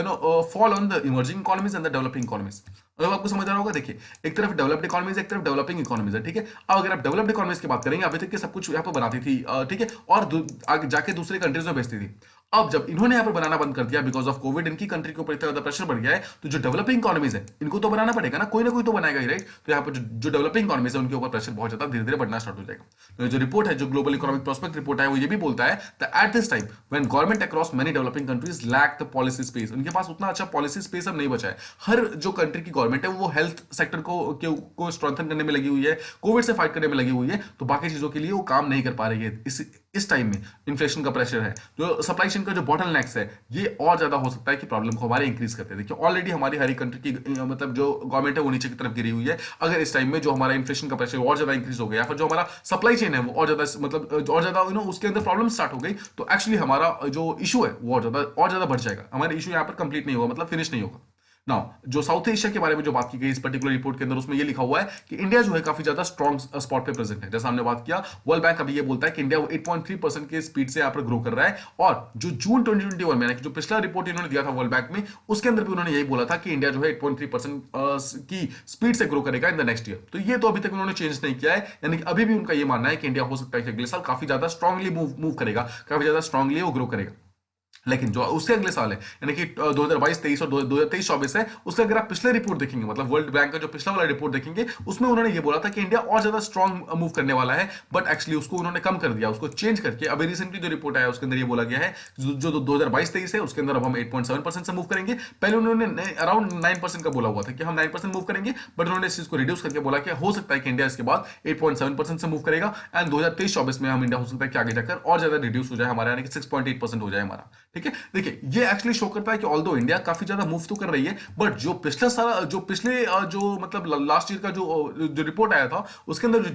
S1: fall on the emerging economies and the developing economies. अगर आपको समझ आ रहा होगा, देखिए एक तरफ डेवलप्ड इकोनॉमीज है, एक तरफ डेवलपिंग इकोनॉमीज है, ठीक है। अब अगर आप डेवलप्ड इकोनॉमीज की बात करेंगे, अभी तक के सब कुछ यहाँ पर बनाती थी, ठीक है, और आगे जाके दूसरे कंट्रीज में बेचती थी। अब जब इन्होंने यहाँ पर बनाना बंद कर दिया बिकॉज ऑफ कोविड, इनकी कंट्री के ऊपर इतना ज्यादा प्रेशर बढ़ गया है, तो जो डेवलपिंग इकोनॉमीज है इनको तो बनाना पड़ेगा ना, कोई ना कोई तो बनाएगा ही, राइट। तो यहाँ पर जो डेवलपिंग इकोनॉमीज है उनके ऊपर प्रेशर बहुत ज्यादा धीरे धीरे बढ़ना स्टार्ट हो जाएगा। तो जो रिपोर्ट है, जो ग्लोबल इकोनॉमिक प्रोस्पेक्ट रिपोर्ट है, वो ये भी बोलता है that at this time when government across many developing countries lack the policy space, उनके पास उतना अच्छा पॉलिसी स्पेस अब नहीं बचा है। हर जो कंट्री की गवर्नमेंट है वो हेल्थ सेक्टर को स्ट्रेंथन करने में लगी हुई है, कोविड से फाइट करने में लगी हुई है, तो बाकी चीजों के लिए वो काम नहीं कर पा रही है। इस टाइम में इन्फ्लेशन का प्रेशर है, जो सप्लाई चेन का जो बॉटलनेक्स है, ये और ज्यादा हो सकता है कि प्रॉब्लम को हमारे इंक्रीज करते हैं। देखिए ऑलरेडी हमारी हर कंट्री की मतलब जो गवर्नमेंट है वो नीचे की तरफ गिरी हुई है। अगर इस टाइम में जो हमारा इन्फ्लेशन का प्रेशर और ज्यादा इंक्रीज हो गया, फिर जो हमारा सप्लाई चेन है वो और ज्यादा मतलब और ज्यादा उसके अंदर प्रॉब्लम स्टार्ट हो गई, तो एक्चुअली हमारा जो इशू है वो और ज्यादा बढ़ जाएगा। हमारा इशू यहाँ पर कंप्लीट नहीं होगा, मतलब फिनिश नहीं होगा। नाउ जो साउथ एशिया के बारे में जो बात की गई इस पर्टिकुलर रिपोर्ट के अंदर, उसमें ये लिखा हुआ है कि इंडिया जो है काफी ज्यादा स्ट्रॉन्ग स्पॉट पे प्रेजेंट है। जैसा हमने बात किया, वर्ल्ड बैंक अभी ये बोलता है कि इंडिया 8.3% के स्पीड से यहाँ पर ग्रो कर रहा है, और जो जून 2021 में जो पिछला रिपोर्ट इन्होंने दिया था वर्ल्ड बैंक में, उसके अंदर भी उन्होंने यही बोला था कि इंडिया जो है 8.3% की स्पीड से ग्रो करेगा इन द नेक्स्ट ईयर। तो ये तो अभी तक उन्होंने चेंज नहीं किया है, यानी कि अभी भी उनका ये मानना है कि इंडिया हो सकता है कि अगले साल काफी ज्यादा स्ट्रांगली मूव करेगा, काफी ज्यादा स्ट्रांगली वो ग्रो करेगा। लेकिन जो उससे अगले साल है, यानी कि 2022-23 और 2023-24 है, उसका अगर आप पिछले रिपोर्ट देखेंगे, मतलब वर्ल्ड बैंक का जो पिछला वाला रिपोर्ट देखेंगे, उसमें उन्होंने ये बोला था कि इंडिया और ज्यादा स्ट्रॉन्ग मूव करने वाला है, बट एक्चुअली उसको उन्होंने कम कर दिया, उसको चेंज करके अभी रिसेंटली जो रिपोर्ट आया उसके अंदर ये बोला गया है जो 2022-23 है उसके अंदर अब हम 8.7% से मूव करेंगे। पहले उन्होंने अराउंड 9% का बोला हुआ था कि हम 9% मूव करेंगे, बट उन्होंने इस चीज को रिड्यूस करके बोला कि हो सकता है कि इंडिया इसके बाद 8.7% से मूव करेगा, एंड 2023-24 में हम इंडिया हो सकता है कि आगे जाकर और ज्यादा रिड्यूस हो जाए हमारा, यानी कि 6.8% हो जाए हमारा। ठीक है, देखिए ये एक्चुअली शो करता है कि ऑल्दो इंडिया काफी ज्यादा मूव तो कर रही है, बट जो पिछले साल जो मतलब लास्ट ईयर का जो रिपोर्ट आया था उसके अंदर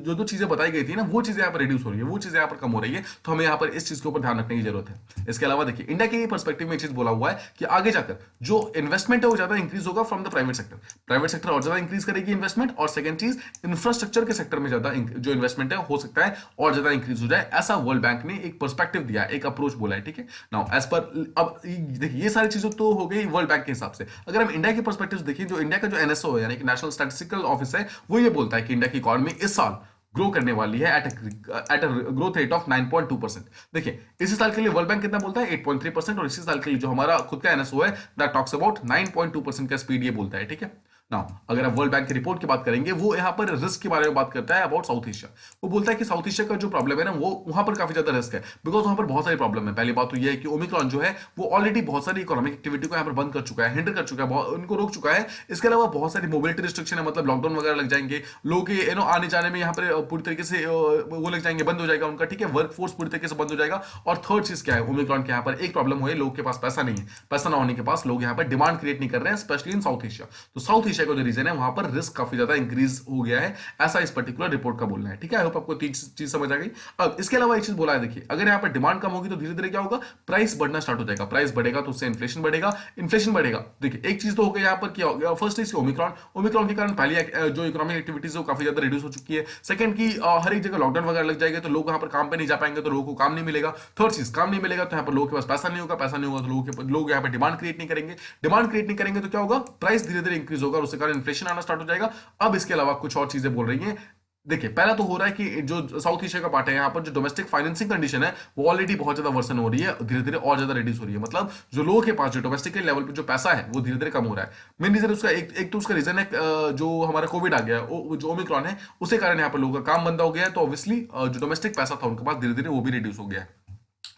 S1: जो चीजें बताई गई थी ना, वो चीजें यहाँ पर रिड्यूस हो रही है, वो चीजें यहाँ पर कम हो रही है। तो हमें यहाँ पर इस चीज के ऊपर ध्यान रखने की जरूरत है। इसके अलावा देखिए इंडिया के पर्सपेक्टिव में एक चीज बोला हुआ है कि आगे जाकर जो इन्वेस्टमेंट है वो ज्यादा इंक्रीज होगा फ्रॉम द प्राइवेट सेक्टर और ज्यादा इंक्रीज करेगी इन्वेस्टमेंट, और सेकंड चीज इंफ्रास्ट्रक्चर के सेक्टर में ज्यादा जो इन्वेस्टमेंट है हो सकता है और ज्यादा इंक्रीज हो जाए, ऐसा वर्ल्ड बैंक ने एक पर्सपेक्टिव दिया, एक अप्रोच बोला है। ठीक है, नाउ एज पर अब देखिए ये सारी चीजें तो हो गई वर्ल्ड बैंक के हिसाब से। अगर हम इंडिया के पर्सपेक्टिव देखिए, जो इंडिया का जो एनएसओ है यानी कि नेशनल स्टैटिस्टिकल ऑफिस है, वो ये बोलता है कि इंडिया की इकोनॉमी इस साल ग्रो करने वाली है at a growth rate of 9.2%। देखिए इसी साल के लिए वर्ल्ड बैंक कितना बोलता है 8.3%, और इसी साल के लिए जो हमारा खुद का एनएसओ है दैट टॉक्स अबाउट 9.2% का स्पीड ये बोलता है, ठीक है। नाउ अगर आप वर्ल्ड बैंक की रिपोर्ट की बात करेंगे, वो यहाँ पर रिस्क के बारे में बात करता है अबाउट साउथ एशिया। वो बोलता है कि साउथ एशिया का जो प्रॉब्लम है ना, वो वहां पर काफी ज्यादा रिस्क है, बिकॉज वहां पर बहुत सारी प्रॉब्लम है। पहली बात तो ये है कि ओमिक्रॉन जो है वो ऑलरेडी बहुत सारी इकोनॉमिक एक्टिविटी को यहाँ पर बंद कर चुका है, हिंडर कर चुका है, उनको रोक चुका है। इसके अलावा बहुत सारी मोबिलिटी रिस्ट्रिक्शन है, मतलब लॉकडाउन वगैरह लग जाएंगे, लोगों के आने जाने में यहाँ पर पूरी तरीके से वो लग जाएंगे, बंद हो जाएगा उनका, ठीक है, वर्क फोर्स पूरी तरीके से बंद हो जाएगा। और थर्ड चीज क्या है, ओमिक्रॉन के यहाँ पर एक प्रॉब्लम हुई है, लोगों के पास पैसा नहीं है। पैसा ना होने के पास लोग यहाँ पर डिमांड क्रिएट नहीं कर रहे हैं, स्पेशली इन साउथ एशिया। तो साउथ एशिया का जो रीजन है वहां पर रिस्क काफी ज्यादा इंक्रीज हो गया है, ऐसा इस पर्टिकुलर रिपोर्ट का बोलना है, ठीक है। आई होप आपको तीन चीज समझ आ गई। अब इसके अलावा एक चीज बोला है, देखिए अगर यहाँ पर डिमांड कम होगी तो धीरे धीरे क्या होगा, प्राइस बढ़ना स्टार्ट हो जाएगा। प्राइस बढ़ेगा तो उससे इन्फ्लेशन बढ़ेगा, इन्फ्लेशन बढ़ेगा। देखिए एक चीज तो हो गई यहाँ पर, क्या हो गया, फर्स्ट इज ओमिक्रॉन के कारण पहली जो इकोनॉमिक एक्टिविटीज है वो काफी ज्यादा रिड्यूस हो चुकी है। सेकंड की हर एक जगह लॉकडाउन वगैरह लग जाएगा तो लोग वहां पर काम पे नहीं जा पाएंगे, तो लोगों को काम नहीं मिलेगा। थर्ड चीज, काम नहीं मिलेगा तो यहाँ पर लोगों के पास पैसा नहीं होगा, पैसा नहीं होगा तो लोग यहाँ पर डिमांड क्रिएट नहीं करेंगे, डिमांड क्रिएट नहीं करेंगे तो क्या होगा, प्राइस धीरे धीरे इंक्रीज होगा और उसके कारण इन्फ्लेशन आना स्टार्ट हो जाएगा। अब इसके अलावा कुछ और चीजें बोल रही हैं। देखिए पहला तो हो रहा है कि जो साउथ एशिया का पार्ट है, यहाँ पर जो डोमेस्टिक फाइनेंसिंग कंडीशन है वो ऑलरेडी बहुत ज्यादा वर्सन हो रही है, धीरे धीरे और ज्यादा रिड्यूस हो रही है। मतलब जो लोगों के पास जो डोमेस्टिक लेवल पे जो पैसा है वो धीरे धीरे कम हो रहा है। मेन रीजन उसका एक तो उसका रीजन है जो हमारा कोविड आ गया है, जो ओमिक्रॉन है उसके कारण यहाँ पर लोगों का काम बंद हो गया है, तो ऑब्वियसली जो डोमेस्टिक पैसा था उनके पास धीरे धीरे वो भी रिड्यूस हो गया है।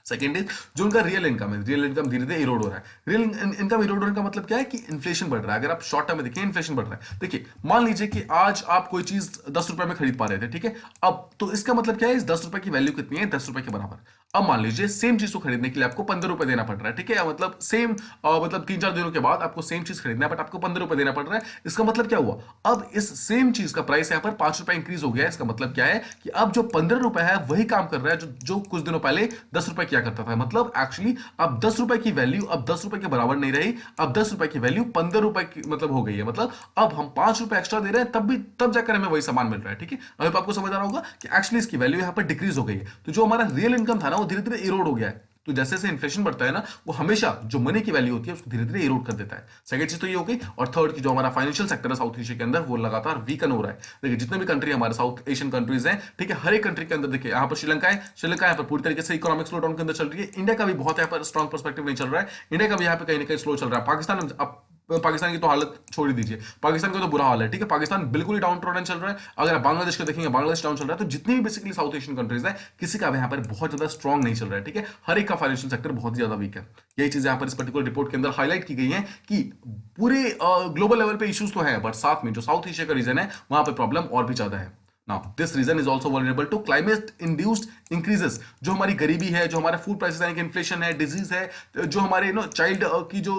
S1: सेकेंड इज जो उनका रियल इनकम है, रियल इनकम धीरे धीरे इरोड हो रहा है। रियल इनकम इरोड होने का मतलब क्या है कि इन्फ्लेशन बढ़ रहा है। अगर आप शॉर्ट टर्म में देखिए इन्फ्लेशन बढ़ रहा है। देखिए मान लीजिए कि आज आप कोई चीज 10 रुपए में खरीद पा रहे थे, ठीक है, अब तो इसका मतलब क्या है, इस 10 रुपए की वैल्यू कितनी है, 10 रुपए के बराबर। अब मान लीजिए सेम चीज को खरीदने के लिए आपको 15 रुपए देना पड़ रहा है, ठीक है, मतलब सेम मतलब 3-4 दिनों के बाद आपको सेम चीज खरीदना है बट आपको 15 रुपए देना पड़ रहा है। इसका मतलब क्या हुआ, अब इस सेम चीज का प्राइस यहाँ पर 5 रुपए इंक्रीज हो गया है। इसका मतलब क्या है कि अब जो 15 रुपए है वही काम कर रहा है जो कुछ दिनों पहले 10 रुपए किया करता था। मतलब एक्चुअली अब 10 रुपए की वैल्यू अब 10 रुपए के बराबर नहीं रही, अब 10 रुपए की वैल्यू 15 रुपए की मतलब हो गई है। मतलब अब हम 5 रुपए एक्स्ट्रा दे रहे हैं तब जाकर हमें वही सामान मिल रहा है, ठीक है। अब आपको समझ आ रहा होगा कि एक्चुअली इसकी वैल्यू यहाँ पर डिक्रीज हो गई है। तो जो हमारा रियल इनकम था ना वो धीरे धीरे इरोड हो गया है। तो जैसे जैसे इन्फ्लेशन बढ़ता है ना, वो हमेशा जो मनी की वैल्यू होती है उसको धीरे धीरे इरोड कर देता है। सेकंड चीज तो ये हो गई। और थर्ड की जो हमारा फाइनेंशियल सेक्टर है साउथ एशिया के अंदर वो लगातार वीकन हो रहा है। देखिए जितने भी कंट्री हमारे साउथ एशियन कंट्रीज हैं, ठीक है, हर एक कंट्री के अंदर देखिए यहाँ पर श्रीलंका है, श्रीलंका यहाँ पर पूरी तरीके से इकोनॉमिक स्लो डाउन के अंदर चल रही है। इंडिया का भी बहुत यहाँ पर स्ट्रॉन्ग पर्सपेक्टिव नहीं चल रहा है, इंडिया का भी यहाँ पे कहीं ना कहीं स्लो चल रहा है। पाकिस्तान की तो हालत छोड़ ही दीजिए, पाकिस्तान का तो बुरा हाल है, ठीक है, पाकिस्तान बिल्कुल ही डाउन ट्रोडन चल रहा है। अगर आप बांग्लादेश को देखेंगे, बांग्लादेश डाउन चल रहा है। तो जितनी भी बेसिकली साउथ एशियन कंट्रीज है, किसी का भी यहाँ पर बहुत ज्यादा स्ट्रॉन्ग नहीं चल रहा है, ठीक है, हर एक का फाइनेंशियल सेक्टर बहुत ही ज्यादा वीक है। यही चीज यहाँ पर इस पर्टिकुलर रिपोर्ट के अंदर हाईलाइट की गई है कि पूरे ग्लोबल लेवल पे इश्यूज तो है, बट साथ में जो साउथ एशिया का रीजन है वहां पर प्रॉब्लम और भी ज्यादा है। Now, this region is also vulnerable to climate-induced increases। जो हमारी गरीबी है, जो हमारे फूड प्राइसेस यानी कि इन्फ्लेशन है, डिजीज है, जो हमारे चाइल्ड की जो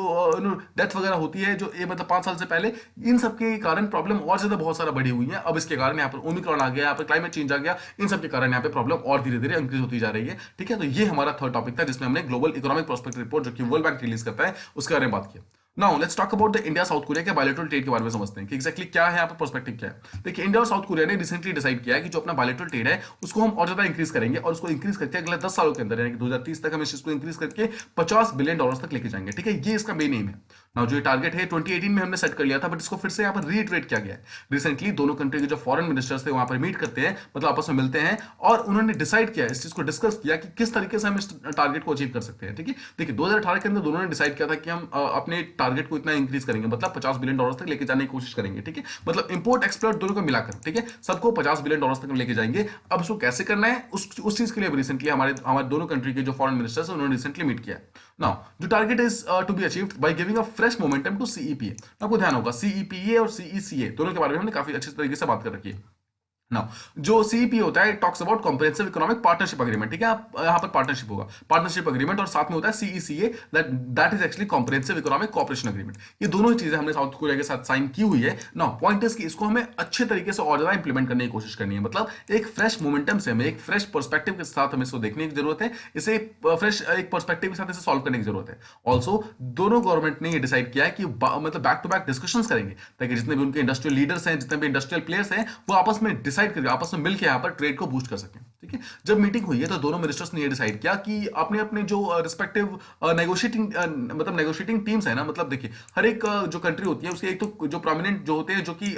S1: डेथ वगैरह होती है, जो ये मतलब 5 साल से पहले, इन सब के कारण प्रॉब्लम और ज्यादा बहुत सारा बढ़ी हुई है। अब इसके कारण यहाँ पर ओमिक्रॉन आ गया, यहाँ पर क्लाइमेट चेंज आ गया, इन सब के कारण यहाँ पे प्रॉब्लम और धीरे धीरे इंक्रीज होती जा रही है, ठीक है। तो ये हमारा थर्ड टॉपिक था जिसमें हमने ग्लोबल इकोनॉमिक प्रोस्पेक्टिव रिपोर्ट जो कि वर्ल्ड बैंक रिलीज करता है उसके बारे में बात की। Now let's talk about the India south Korea के बायलैटरल ट्रेड के बारे में समझते हैं कि एक्जैक्टली क्या है यहाँ पे पर्सपेक्टिव क्या है। देखिए इंडिया और साउथ कोरिया ने रिसेंटली डिसाइड किया है कि जो अपना बायलैटरल ट्रेड है उसको हम और ज्यादा इंक्रीज करेंगे, और उसको इंक्रीज करके अगले 10 सालों के अंदर यानी कि 2030 तक हम इस चीज को इंक्रीज करके $50 बिलियन तक लेके जाएंगे, ठीक है। ये इसका मेन एम है। नाउ जो ये टारगेट है 2018 में हमने सेट कर लिया था, बट इसको फिर से यहाँ पर रीइटरेट किया गया है। रिसेंटली दोनों कंट्री के जो फॉरेन मिनिस्टर्स थे वहां पर मीट करते हैं, मतलब आपस में मिलते हैं, और उन्होंने डिसाइड किया, इस चीज को डिस्कस किया कि किस तरीके से हम इस टारगेट को अचीव कर सकते हैं, ठीक है। देखिए 2018 के अंदर दोनों ने डिसाइड किया था कि हम अपने टारगेट को इतना इंक्रीज करेंगे, मतलब $50 बिलियन तक लेके जाने की कोशिश करेंगे, ठीक है। मतलब इंपोर्ट एक्सपोर्ट दोनों को मिलाकर, ठीक है, सबको $50 बिलियन तक लेके जाएंगे। अब उसको कैसे करना है उस चीज के लिए रिसेंटली हमारे दोनों कंट्री के जो फॉरेन मिनिस्टर्स हैं उन्होंने रिसेंटली मीट किया। नाउ जो target is to be achieved by giving a fresh momentum to CEPA. आपको ध्यान होगा सीईपीए और सीईसीए दोनों के बारे में हमने काफी अच्छे तरीके से बात कर रखी है। नाउ जो सीईपी होता है talks about comprehensive economic partnership agreement, ठीक है, आप यहाँ पर पार्टनरशिप होगा, पार्टनरशिप एग्रीमेंट, और साथ में होता है CECA that is actually comprehensive economic cooperation agreement. ये दोनों ही चीजें हमने साउथ कोरिया के साथ साइन की हुई है। नाउ पॉइंट इज कि इसको हमें अच्छे तरीके से और ज्यादा इंप्लीमेंट करने की कोशिश करनी है। मतलब एक फ्रेश मोमेंटम से हमें एक फ्रेश पर्सपेक्टिव के साथ हमें इसको देखने की जरूरत है, इसे फ्रेश एक पर्सपेक्टिव के साथ इसे सॉल्व करने की जरूरत है। ऑल्सो दोनों गवर्नमेंट ने ये डिसाइड किया है कि मतलब बैक टू बैक डिस्कशंस करेंगे ताकि जितने भी उनके इंडस्ट्रियल लीडर्स हैं, जितने भी इंडस्ट्रियल प्लेयर्स हैं, वो आपस में डिसाइड करके आपस में मिलकर यहाँ पर ट्रेड को बूस्ट कर सकें, ठीक है। ठीक है। जब मीटिंग हुई है तो दोनों मिनिस्टर्स ने ये डिसाइड किया कि अपने अपने जो रिस्पेक्टिव नेगोशिएटिंग मतलब नेगोशिएटिंग टीम्स है ना, मतलब देखिए हर एक जो कंट्री होती है उसके एक तो जो प्रोमिनेंट जो होते हैं, जो कि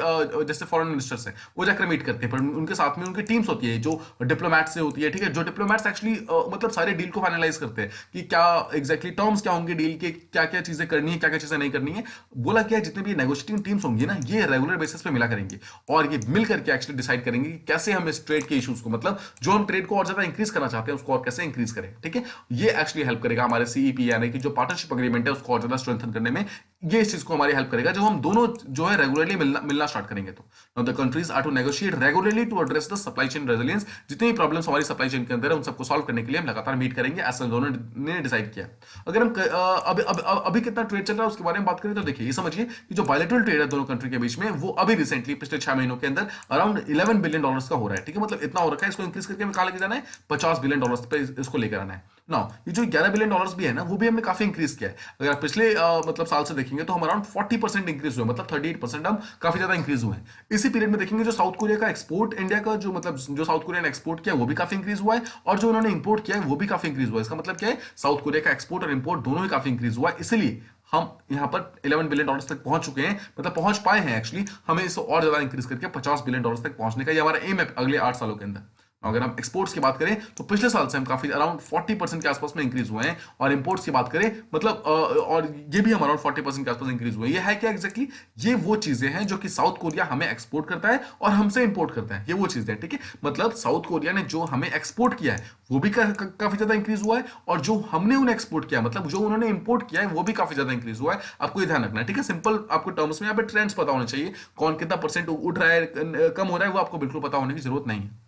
S1: जैसे फॉरेन मिनिस्टर्स हैं, वो जाकर मीट करते हैं, पर उनके साथ में उनकी टीम्स होती है जो डिप्लोमैट्स से होती है, ठीक है। जो डिप्लोमैट्स एक्चुअली मतलब सारे डील को फाइनलाइज करते हैं कि क्या एग्जैक्टली टर्म्स क्या होंगे डील के, क्या क्या चीजें करनी है, क्या क्या चीजें नहीं करनी है। बोला क्या है, जितने भी नेगोशिएटिंग टीम्स होंगी ना, ये रेगुलर बेसिस पे मिला करेंगे और ये मिल करके एक्चुअली डिसाइड करेंगे कि कैसे हम इस ट्रेड के इश्यूज को, मतलब जो हम ट्रेड को और ज्यादा इंक्रीज करना चाहते हैं उसको और कैसे इंक्रीज करें, ठीक है। ये एक्चुअली हेल्प करेगा हमारे सीईपी यानी कि जो पार्टनरशिप अग्रीमेंट है उसको और ज्यादा स्ट्रेंथन करने में। ये इस चीज को हमारी हेल्प करेगा जब हम दोनों जो है रेगुलरली मिलना स्टार्ट करेंगे। तो now the countries are to negotiate regularly to address the supply chain resilience. जितनी भी प्रॉब्लम्स हमारी सप्लाई चेन के अंदर है उन सबको सॉल्व करने के लिए हम लगातार मीट करेंगे, ऐसा दोनों ने डिसाइड किया। अगर हम अभी कितना ट्रेड चल रहा है उसके बारे में बात करें तो देखिए, ये समझिए कि जो बायलैटरल ट्रेड है दोनों कंट्री के बीच में, वो अभी रिसेंटली पिछले 6 महीनों के अंदर अराउंड $11 बिलियन का हो रहा है, ठीक है। मतलब इतना हो रखा है, इसको इंक्रीज करके हमें कहां लेके जाना है, $50 बिलियन पे इसको लेकर आना है। नाउ ये जो $11 बिलियन भी है ना, वो भी हमने काफी इंक्रीज किया है। अगर आप पिछले मतलब साल से देखेंगे तो हम अराउंड 40% इंक्रीज हुए, मतलब 38% हम काफी ज्यादा इंक्रीज हुए हैं। इसी पीरियड में देखेंगे जो साउथ कोरिया का एक्सपोर्ट इंडिया का जो मतलब जो साउथ कोरिया ने एक्सपोर्ट किया वो भी काफी इंक्रीज हुआ है, और जो उन्होंने इंपोर्ट किया है वो भी काफी इंक्रीज हुआ है। इसका मतलब क्या है, साउथ कोरिया का एक्सपोर्ट और इंपोर्ट दोनों ही काफी इंक्रीज हुआ है। इसलिए हम यहां पर $11 बिलियन तक पहुंच चुके हैं, मतलब पहुंच पाए हैं एक्चुअली। हमें इसको और ज्यादा इंक्रीज करके $50 बिलियन तक पहुंचने का ये हमारा एम है अगले 8 सालों के अंदर। अगर हम एक्सपोर्ट्स की बात करें तो पिछले साल से हम काफी अराउंड 40% के आसपास में इंक्रीज हुए हैं, और इंपोर्ट्स की बात करें मतलब और ये भी हम अराउंड 40% के आसपास इंक्रीज हुए हैं। ये है क्या एग्जैक्टली, ये वो चीजें हैं जो कि साउथ कोरिया हमें एक्सपोर्ट करता है और हमसे इंपोर्ट करता है, ये वो चीजें हैं, ठीक है। मतलब साउथ कोरिया ने जो हमें एक्सपोर्ट किया है वो भी काफी ज्यादा इंक्रीज हुआ है, और जो हमने उन्हें एक्सपोर्ट किया मतलब जो उन्होंने इंपोर्ट किया है वो भी काफी ज्यादा इंक्रीज हुआ है। आपको ये ध्यान रखना है, ठीक है। सिंपल आपको टर्म्स में यहाँ पे ट्रेंड्स पता होने चाहिए, कौन कितना परसेंट उठ रहा है कम हो रहा है वो आपको बिल्कुल पता होने की जरूरत नहीं है।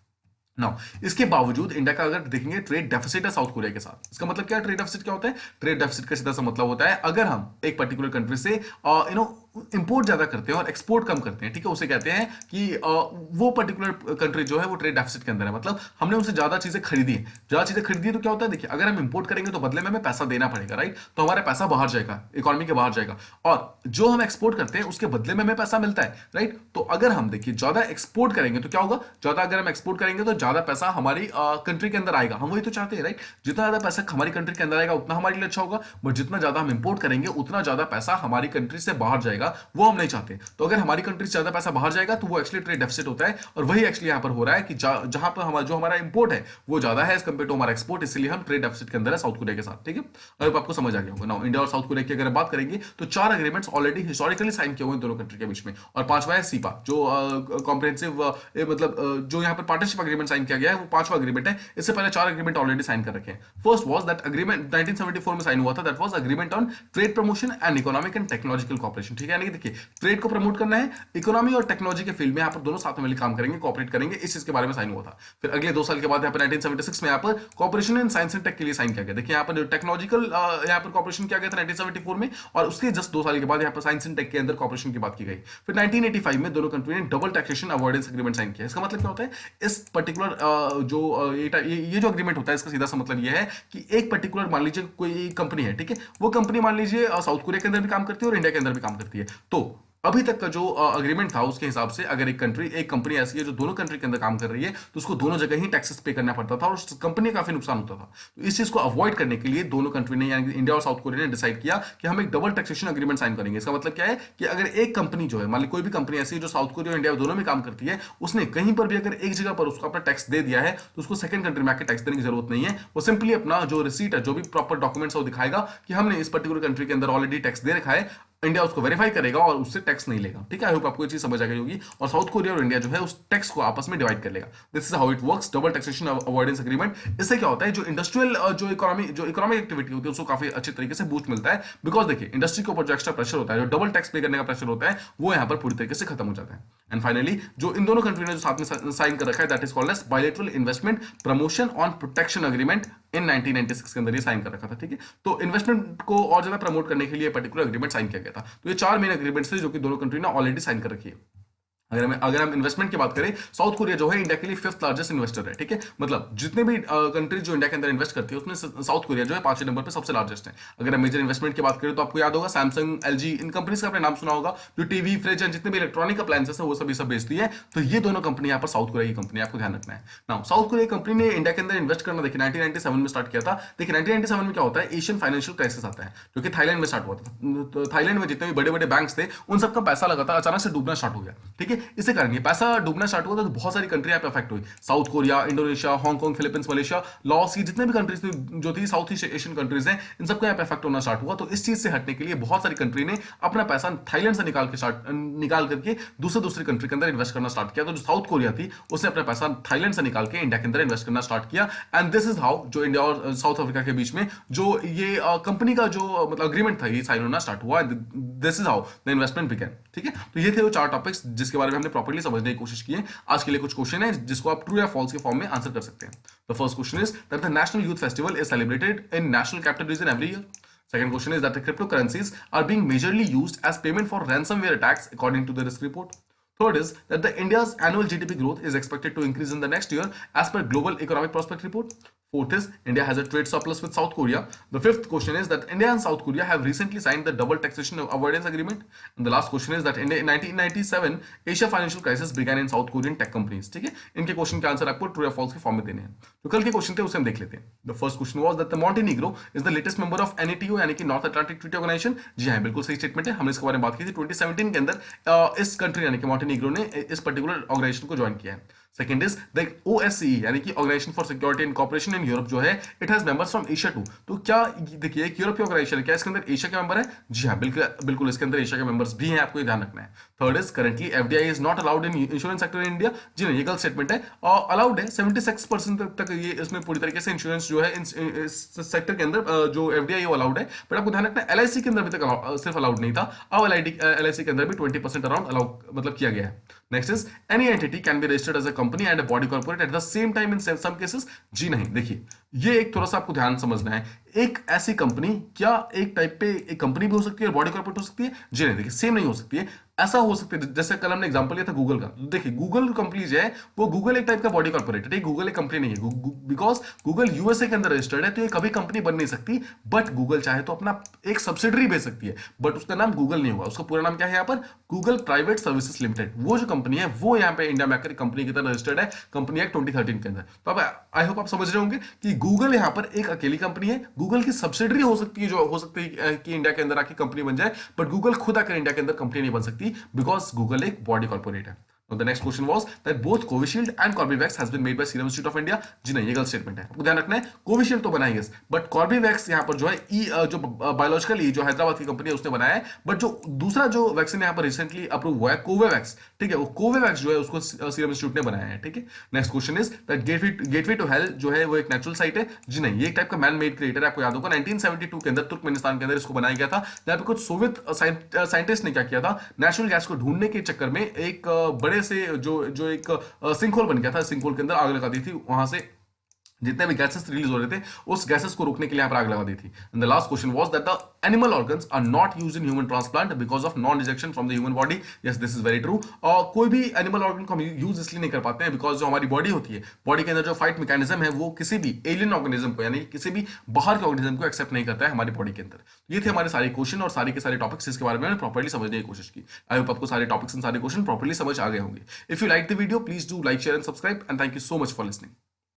S1: नाउ इसके बावजूद इंडिया का अगर देखेंगे ट्रेड डेफिसिट है साउथ कोरिया के साथ। इसका मतलब क्या है, ट्रेड डेफिसिट क्या होता है, ट्रेड डेफिसिट का सीधा सा मतलब होता है अगर हम एक पर्टिकुलर कंट्री से इंपोर्ट ज्यादा करते हैं और एक्सपोर्ट कम करते हैं, ठीक है, उसे कहते हैं कि वो पर्टिकुलर कंट्री जो है वो ट्रेड डेफिसिट के अंदर है। मतलब हमने उनसे ज्यादा चीजें खरीदी है, ज्यादा चीजें खरीदी है तो क्या होता है, देखिए अगर हम इंपोर्ट करेंगे तो बदले में हमें पैसा देना पड़ेगा, राइट। तो हमारा पैसा बाहर जाएगा, इकोनॉमी के बाहर जाएगा, और जो हम एक्सपोर्ट करते हैं उसके बदले में हमें पैसा मिलता है, राइट। तो अगर हम देखिए ज्यादा एक्सपोर्ट करेंगे तो क्या होगा, ज्यादा अगर हम एक्सपोर्ट करेंगे तो ज्यादा पैसा हमारी कंट्री के अंदर आएगा, हम वही तो चाहते हैं, राइट। जितना ज्यादा पैसा हमारी कंट्री के अंदर आएगा उतना हमारे लिए अच्छा होगा, बट जितना ज्यादा हम इंपोर्ट करेंगे उतना ज्यादा पैसा हमारी कंट्री से बाहर जाएगा, वो हम नहीं चाहते। तो अगर हमारी कंट्री से ज्यादा पैसा बाहर जाएगा तो वो एक्चुअली ट्रेड डेफिसिट होता है, और वही एक्चुअली यहां पर हो रहा है कि जहां पर हमारा इंपोर्ट है वो ज्यादा है एज कंपेयर टू हमारा एक्सपोर्ट, इसलिए हम ट्रेड डेफिसिट के अंदर है साउथ कोरिया के साथ, ठीक है। अगर आपको समझ आ गया होगा। नाउ इंडिया और साउथ कोरिया की अगर बात करेंगे तो 4 एग्रीमेंट्स ऑलरेडी हिस्टोरिकली साइन किए हुए हैं दोनों कंट्री के बीच में, और पांचवा है सीपा जो कॉम्प्रिहेंसिव मतलब जो यहाँ पर पार्टनरशिप एग्रीमेंट साइन किया गया है, वो 5वां एग्रीमेंट है। इससे पहले 4 एग्रीमेंट ऑलरेडी साइन कर रखे हैं। फर्स्ट वाज दैट एग्रीमेंट 1974 में साइन हुआ था, that was agreement on trade promotion and economic and technological cooperation, ठीक है। यानी कि देखिए ट्रेड को प्रमोट करना है, इकोनॉमी और टेक्नोलॉजी के फील्ड में यहाँ पर दोनों साथ में मिलकर काम करेंगे, कॉपरेट करेंगे, इस चीज के बारे में साइन हुआ था। फिर अगले 2 साल के बाद यहाँ पर 1976 में यहाँ पर cooperation in science and tech के लिए साइन किया गया। देखिए यहाँ पर टेक्नोलॉजिकल यहाँ पर कॉपरेशन किया गया था 1974 में, और उसके जस्ट 2 साल के बाद यहाँ पर साइंस एंड टेक के अंदर कॉपरेशन की बात की गई। फिर 1985 में दोनों कंट्री ने double taxation avoidance agreement sign किया। इसका मतलब क्या होता है, इस पर्टिकुलर जो ये जो एग्रीमेंट होता है इसका सीधा सा मतलब ये है कि एक पर्टिकुलर मान लीजिए कोई कंपनी है, ठीक है, वो कंपनी मान लीजिए साउथ कोरिया के अंदर भी काम करती है और इंडिया के अंदर भी काम करती है। तो अभी तक का जो अग्रीमेंट था उसके हिसाब से अगर एक कंपनी ऐसी है जो दोनों कंट्री के अंदर काम कर रही है तो उसको दोनों जगह ही टैक्सेस पे करना पड़ता था और उस कंपनी का काफी नुकसान होता था। तो इस चीज को अवॉइड करने के लिए दोनों कंट्री ने यानी इंडिया और साउथ कोरिया ने डिसाइड किया कि हम एक डबल टैक्सेशन एग्रीमेंट साइन करेंगे। इसका मतलब क्या है कि अगर एक कंपनी जो है मान ली कोई भी कंपनी ऐसी है जो साउथ कोरिया और इंडिया दोनों में काम करती है, उसने कहीं पर भी अगर एक जगह पर उसको अपना टैक्स दे दिया है तो उसको सेकंड कंट्री में आकर टैक्स देने की जरूरत नहीं है। वो सिंपली अपना जो रिसीट है, जो भी प्रॉपर डॉक्यूमेंट्स है वो दिखाएगा कि हमने इस पर्टिकुलर कंट्री के अंदर ऑलरेडी टैक्स दे रखा है, इंडिया उसको वेरीफाई करेगा और उससे टैक्स नहीं लेगा, ठीक है। आई होप आपको ये चीज समझ आ गई होगी, और साउथ कोरिया और इंडिया जो है उस टैक्स को आपस में डिवाइड कर लेगा। This is how it works, double taxation avoidance agreement. इससे क्या होता है, जो इंडस्ट्रियल जो इकोनॉमिक एक्टिविटी होती है उसको काफी अच्छे तरीके से बूस्ट मिलता है, बिकॉज देखिए इंडस्ट्री के ऊपर जो एक्स्ट्रा प्रेशर होता है, जो डबल टैक्स पे करने का प्रेशर होता है, वो यहाँ पर पूरी तरीके से खत्म हो जाता है। एंड फाइनली जो इन दोनों कंट्री ने जो साथ में साइन कर रखा है, that is called as bilateral investment promotion on protection agreement in 1996 के अंदर ये साइन कर रखा था, ठीक है। तो इन्वेस्टमेंट को और ज्यादा प्रमोट करने के लिए पर्टिकुलर एग्रीमेंट साइन किया गया था। तो ये 4 मेन एग्रीमेंट्स थे जो कि दोनों कंट्री ने ऑलरेडी साइन कर रखी है। अगर हम इन्वेस्टमेंट की बात करें, साउथ कोरिया जो है इंडिया के लिए फिफ्थ लार्जेस्ट इन्वेस्टर है, ठीक है। मतलब जितने भी कंट्रीज जो इंडिया के अंदर इन्वेस्ट करती है उसमें साउथ कोरिया जो है 5वें नंबर पे सबसे लार्जेस्ट है। अगर हम मेजर इन्वेस्टमेंट की बात करें तो आपको याद होगा सैमसंग, एलजी, इन कंपनीज का आपने नाम सुना होगा, जो टीवी, फ्रिज एंड जितने भी इलेक्ट्रॉनिक अप्लायंसेस है वो सभी सब बेचती है। तो ये दोनों कंपनी यहाँ पर साउथ कोरिया की कंपनी, आपको ध्यान रखना है। नाउ साउथ कोरिया कंपनी ने इंडिया के अंदर इन्वेस्ट करना देखिए 1997 में स्टार्ट किया था। देखिए 1997 में क्या होता है, एशियन फाइनेंशियल क्राइसिस आता है जो कि थाईलैंड में स्टार्ट हुआ था। तो थाईलैंड में जितने भी बड़े बड़े बैंक्स थे उन सबका पैसा लगा था, अचानक से डूबना स्टार्ट हो गया, ठीक है। इसी कारण ये पैसा डूबना स्टार्ट हुआ था, तो बहुत सारी कंट्री यहाँ पे अफेक्ट हुई। South Korea, Indonesia, Hong Kong, Philippines, Malaysia, loss, ये जितने भी कंट्रीज थी जो थी साउथ ईस्ट एशियन कंट्रीज हैं, इन सबका यहाँ पे अफेक्ट होना स्टार्ट हुआ। तो इस चीज से हटने के लिए बहुत सारी कंट्री ने अपना पैसा थाईलैंड से निकाल करके दूसरी कंट्री के अंदर इन्वेस्ट करना स्टार्ट किया। तो जो साउथ कोरिया थी उसने अपना पैसा थाईलैंड से निकाल के इंडिया के अंदर इन्वेस्ट करना स्टार्ट किया। एंड दिस इज हाउ जो इंडिया और साउथ अफ्रीका के बीच में जो ये कंपनी का जो मतलब अग्रीमेंट था ये साइन होना स्टार्ट हुआ। This is how the investment began, ठीक है। तो ये थे वो 4 टॉपिक्स जिसके बारे में हमने प्रॉपर्ली समझने की कोशिश की है। आज के लिए कुछ क्वेश्चन है जिसको आप ट्रू या फॉल्स के फॉर्म में आंसर कर सकते हैं। The first question is that the national youth festival is celebrated in national capital region every year. Second question is that the cryptocurrencies are being majorly used as payment for ransomware attacks according to the risk report. Third is that the India's annual GDP growth is expected to increase in the next year as per Global Economic Prospect report. Fourth is India has a trade surplus with South Korea. The fifth question is that India and South Korea have recently signed the double taxation avoidance agreement. And the last question is that in 1997 Asia financial crisis began in South Korean tech companies. ठीक है, इनके question के answer आपको true या false के form में देने हैं। तो कल के क्वेश्चन थे उसे हम देख लेते हैं। The first question was that the Montenegro is the latest member of NATO यानी कि नॉर्थ अटलांटिक ट्रीटी ऑर्गेनाइजेशन। जी हाँ, बिल्कुल सही स्टेटमेंट है, हमने इसके बारे में बात की थी 2017 के अंदर। इस कंट्री यानी कि मॉन्टेनीग्रो ने इस पर्टिकुलर ऑर्गेनाइजेशन को ज्वाइन किया है। सेकंड इज द OSCE यानी कि Organization for Security and Cooperation in Europe जो है it has members from Asia too. तो क्या देखिए एक यूरोपीय ऑर्गेनाइजेशन है, क्या इसके अंदर एशिया के मेंबर है? जी हाँ, बिल्कुल इसके अंदर एशिया के मेंबर्स भी हैं, आपको ये ध्यान रखना है। Third is currently FDI is not allowed in insurance sector in India. जी नहीं, ये गलत स्टेटमेंट है, और अलाउड है 76% तक ये इसमें पूरी तरीके से इंश्योरेंस जो है इस सेक्टर के अंदर जो एफडीआई है वो अलाउड है। बट आपको ध्यान रखना है एलआईसी के अंदर अभी तक सिर्फ अलाउड नहीं था, अब एलआईसी के अंदर भी 20% अराउंड अलाउ मतलब किया गया है। Next is any entity can be registered as a company and a body corporate at the same time in some cases. जी नहीं, देखिए ये एक थोड़ा सा आपको ध्यान समझना है। एक ऐसी कंपनी क्या एक टाइप पे एक कंपनी भी हो सकती है और बॉडी कॉर्पोरेट हो सकती है? जी नहीं, देखिए सेम नहीं हो सकती है। ऐसा हो सकता है जैसे कल हमने एग्जांपल लिया था गूगल का। देखिए गूगल कंपनी जो है वो गूगल एक टाइप का बॉडी कॉर्पोरेट है, गूगल एक कंपनी नहीं है, बिकॉज गूगल यूएसए के अंदर रजिस्टर्ड है, तो ये कभी कंपनी बन नहीं सकती। बट गूगल चाहे तो अपना एक सब्सिडरी भेज सकती है, बट उसका नाम गूगल नहीं होगा। उसका पूरा नाम क्या है यहाँ पर? Google private services limited. वो जो कंपनी है वो यहाँ पे इंडिया में आकर कंपनी की तरह रजिस्टर्ड है, कंपनी एक्ट 2013 के अंदर। तो अब आई होप आप समझ रहे होंगे कि गूगल यहाँ पर एक अकेली कंपनी है, गूगल की सब्सिडरी हो सकती है, जो हो सकती है कि इंडिया के अंदर आके कंपनी बन जाए, बट गूगल खुद आकर इंडिया के अंदर कंपनी नहीं बन सकती, बिकॉज गूगल एक बॉडी कॉर्पोरेट है। Now the next question was that both Covishield and Corbevax has been made by Serum Institute of India. जी नहीं, ये गलत स्टेटमेंट है, आपको ध्यान रखना है। कोविशील्ड तो बनाई है, बट कॉर्बेवैक्स यहाँ पर जो है जो बायोलॉजिकल जो हैदराबाद की कंपनी है उसने बनाया है। बट जो दूसरा जो वैक्सीन यहाँ पर रिसेंटली अप्रूव हुआ है कोवेवैक्स, ठीक है, वो कोवेवैक्स जो है उसको सीरम इंस्टीट्यूट ने बनाया है, ठीक है। Next question is that gateway to health जो है वो एक नेचुरल साइट है। जी नहीं, ये एक टाइप का मैन मेड क्रिएटर है, आपको याद होगा 1972 के अंदर तुर्कमेनिस्तान के अंदर इसको बनाया गया था, जहाँ पे कुछ सोवियत साइंटिस्ट ने क्या किया था, नेचुरल गैस को ढूंढने के चक्कर में एक बड़े से जो एक सिंकहोल बन गया था, सिंकहोल के अंदर आग लगा दी थी, वहां से जितने भी गैसेस रिलीज हो रहे थे उस गैसेस को रोकने के लिए यहाँ पर आग लगा दी थी। And the last question was that the animal organs are not used in human transplant because of non rejection from the human body. Yes, this is very true. और कोई भी एनिमल ऑर्गन को हम यूज इसलिए नहीं कर पाते हैं बिकॉज जो हमारी बॉडी होती है, बॉडी के अंदर जो फाइट मैकेनिज्म है वो किसी भी एलियन ऑर्गेनिज्म को यानी किसी भी बाहर के ऑर्गेनिज्म को एक्सेप्ट नहीं करता है हमारी बॉडी के अंदर। ये थे हमारे सारे क्वेश्चन और सारे के सारे टॉपिक्स जिसके बारे में मैंने प्रॉपर्ली समझने की कोशिश की। आई होप आपको सारे टॉपिक्स एंड सारे क्वेश्चन प्रॉपर्ली समझ आ गए होंगे। If you like the video please do like share and subscribe and thank you so much for listening.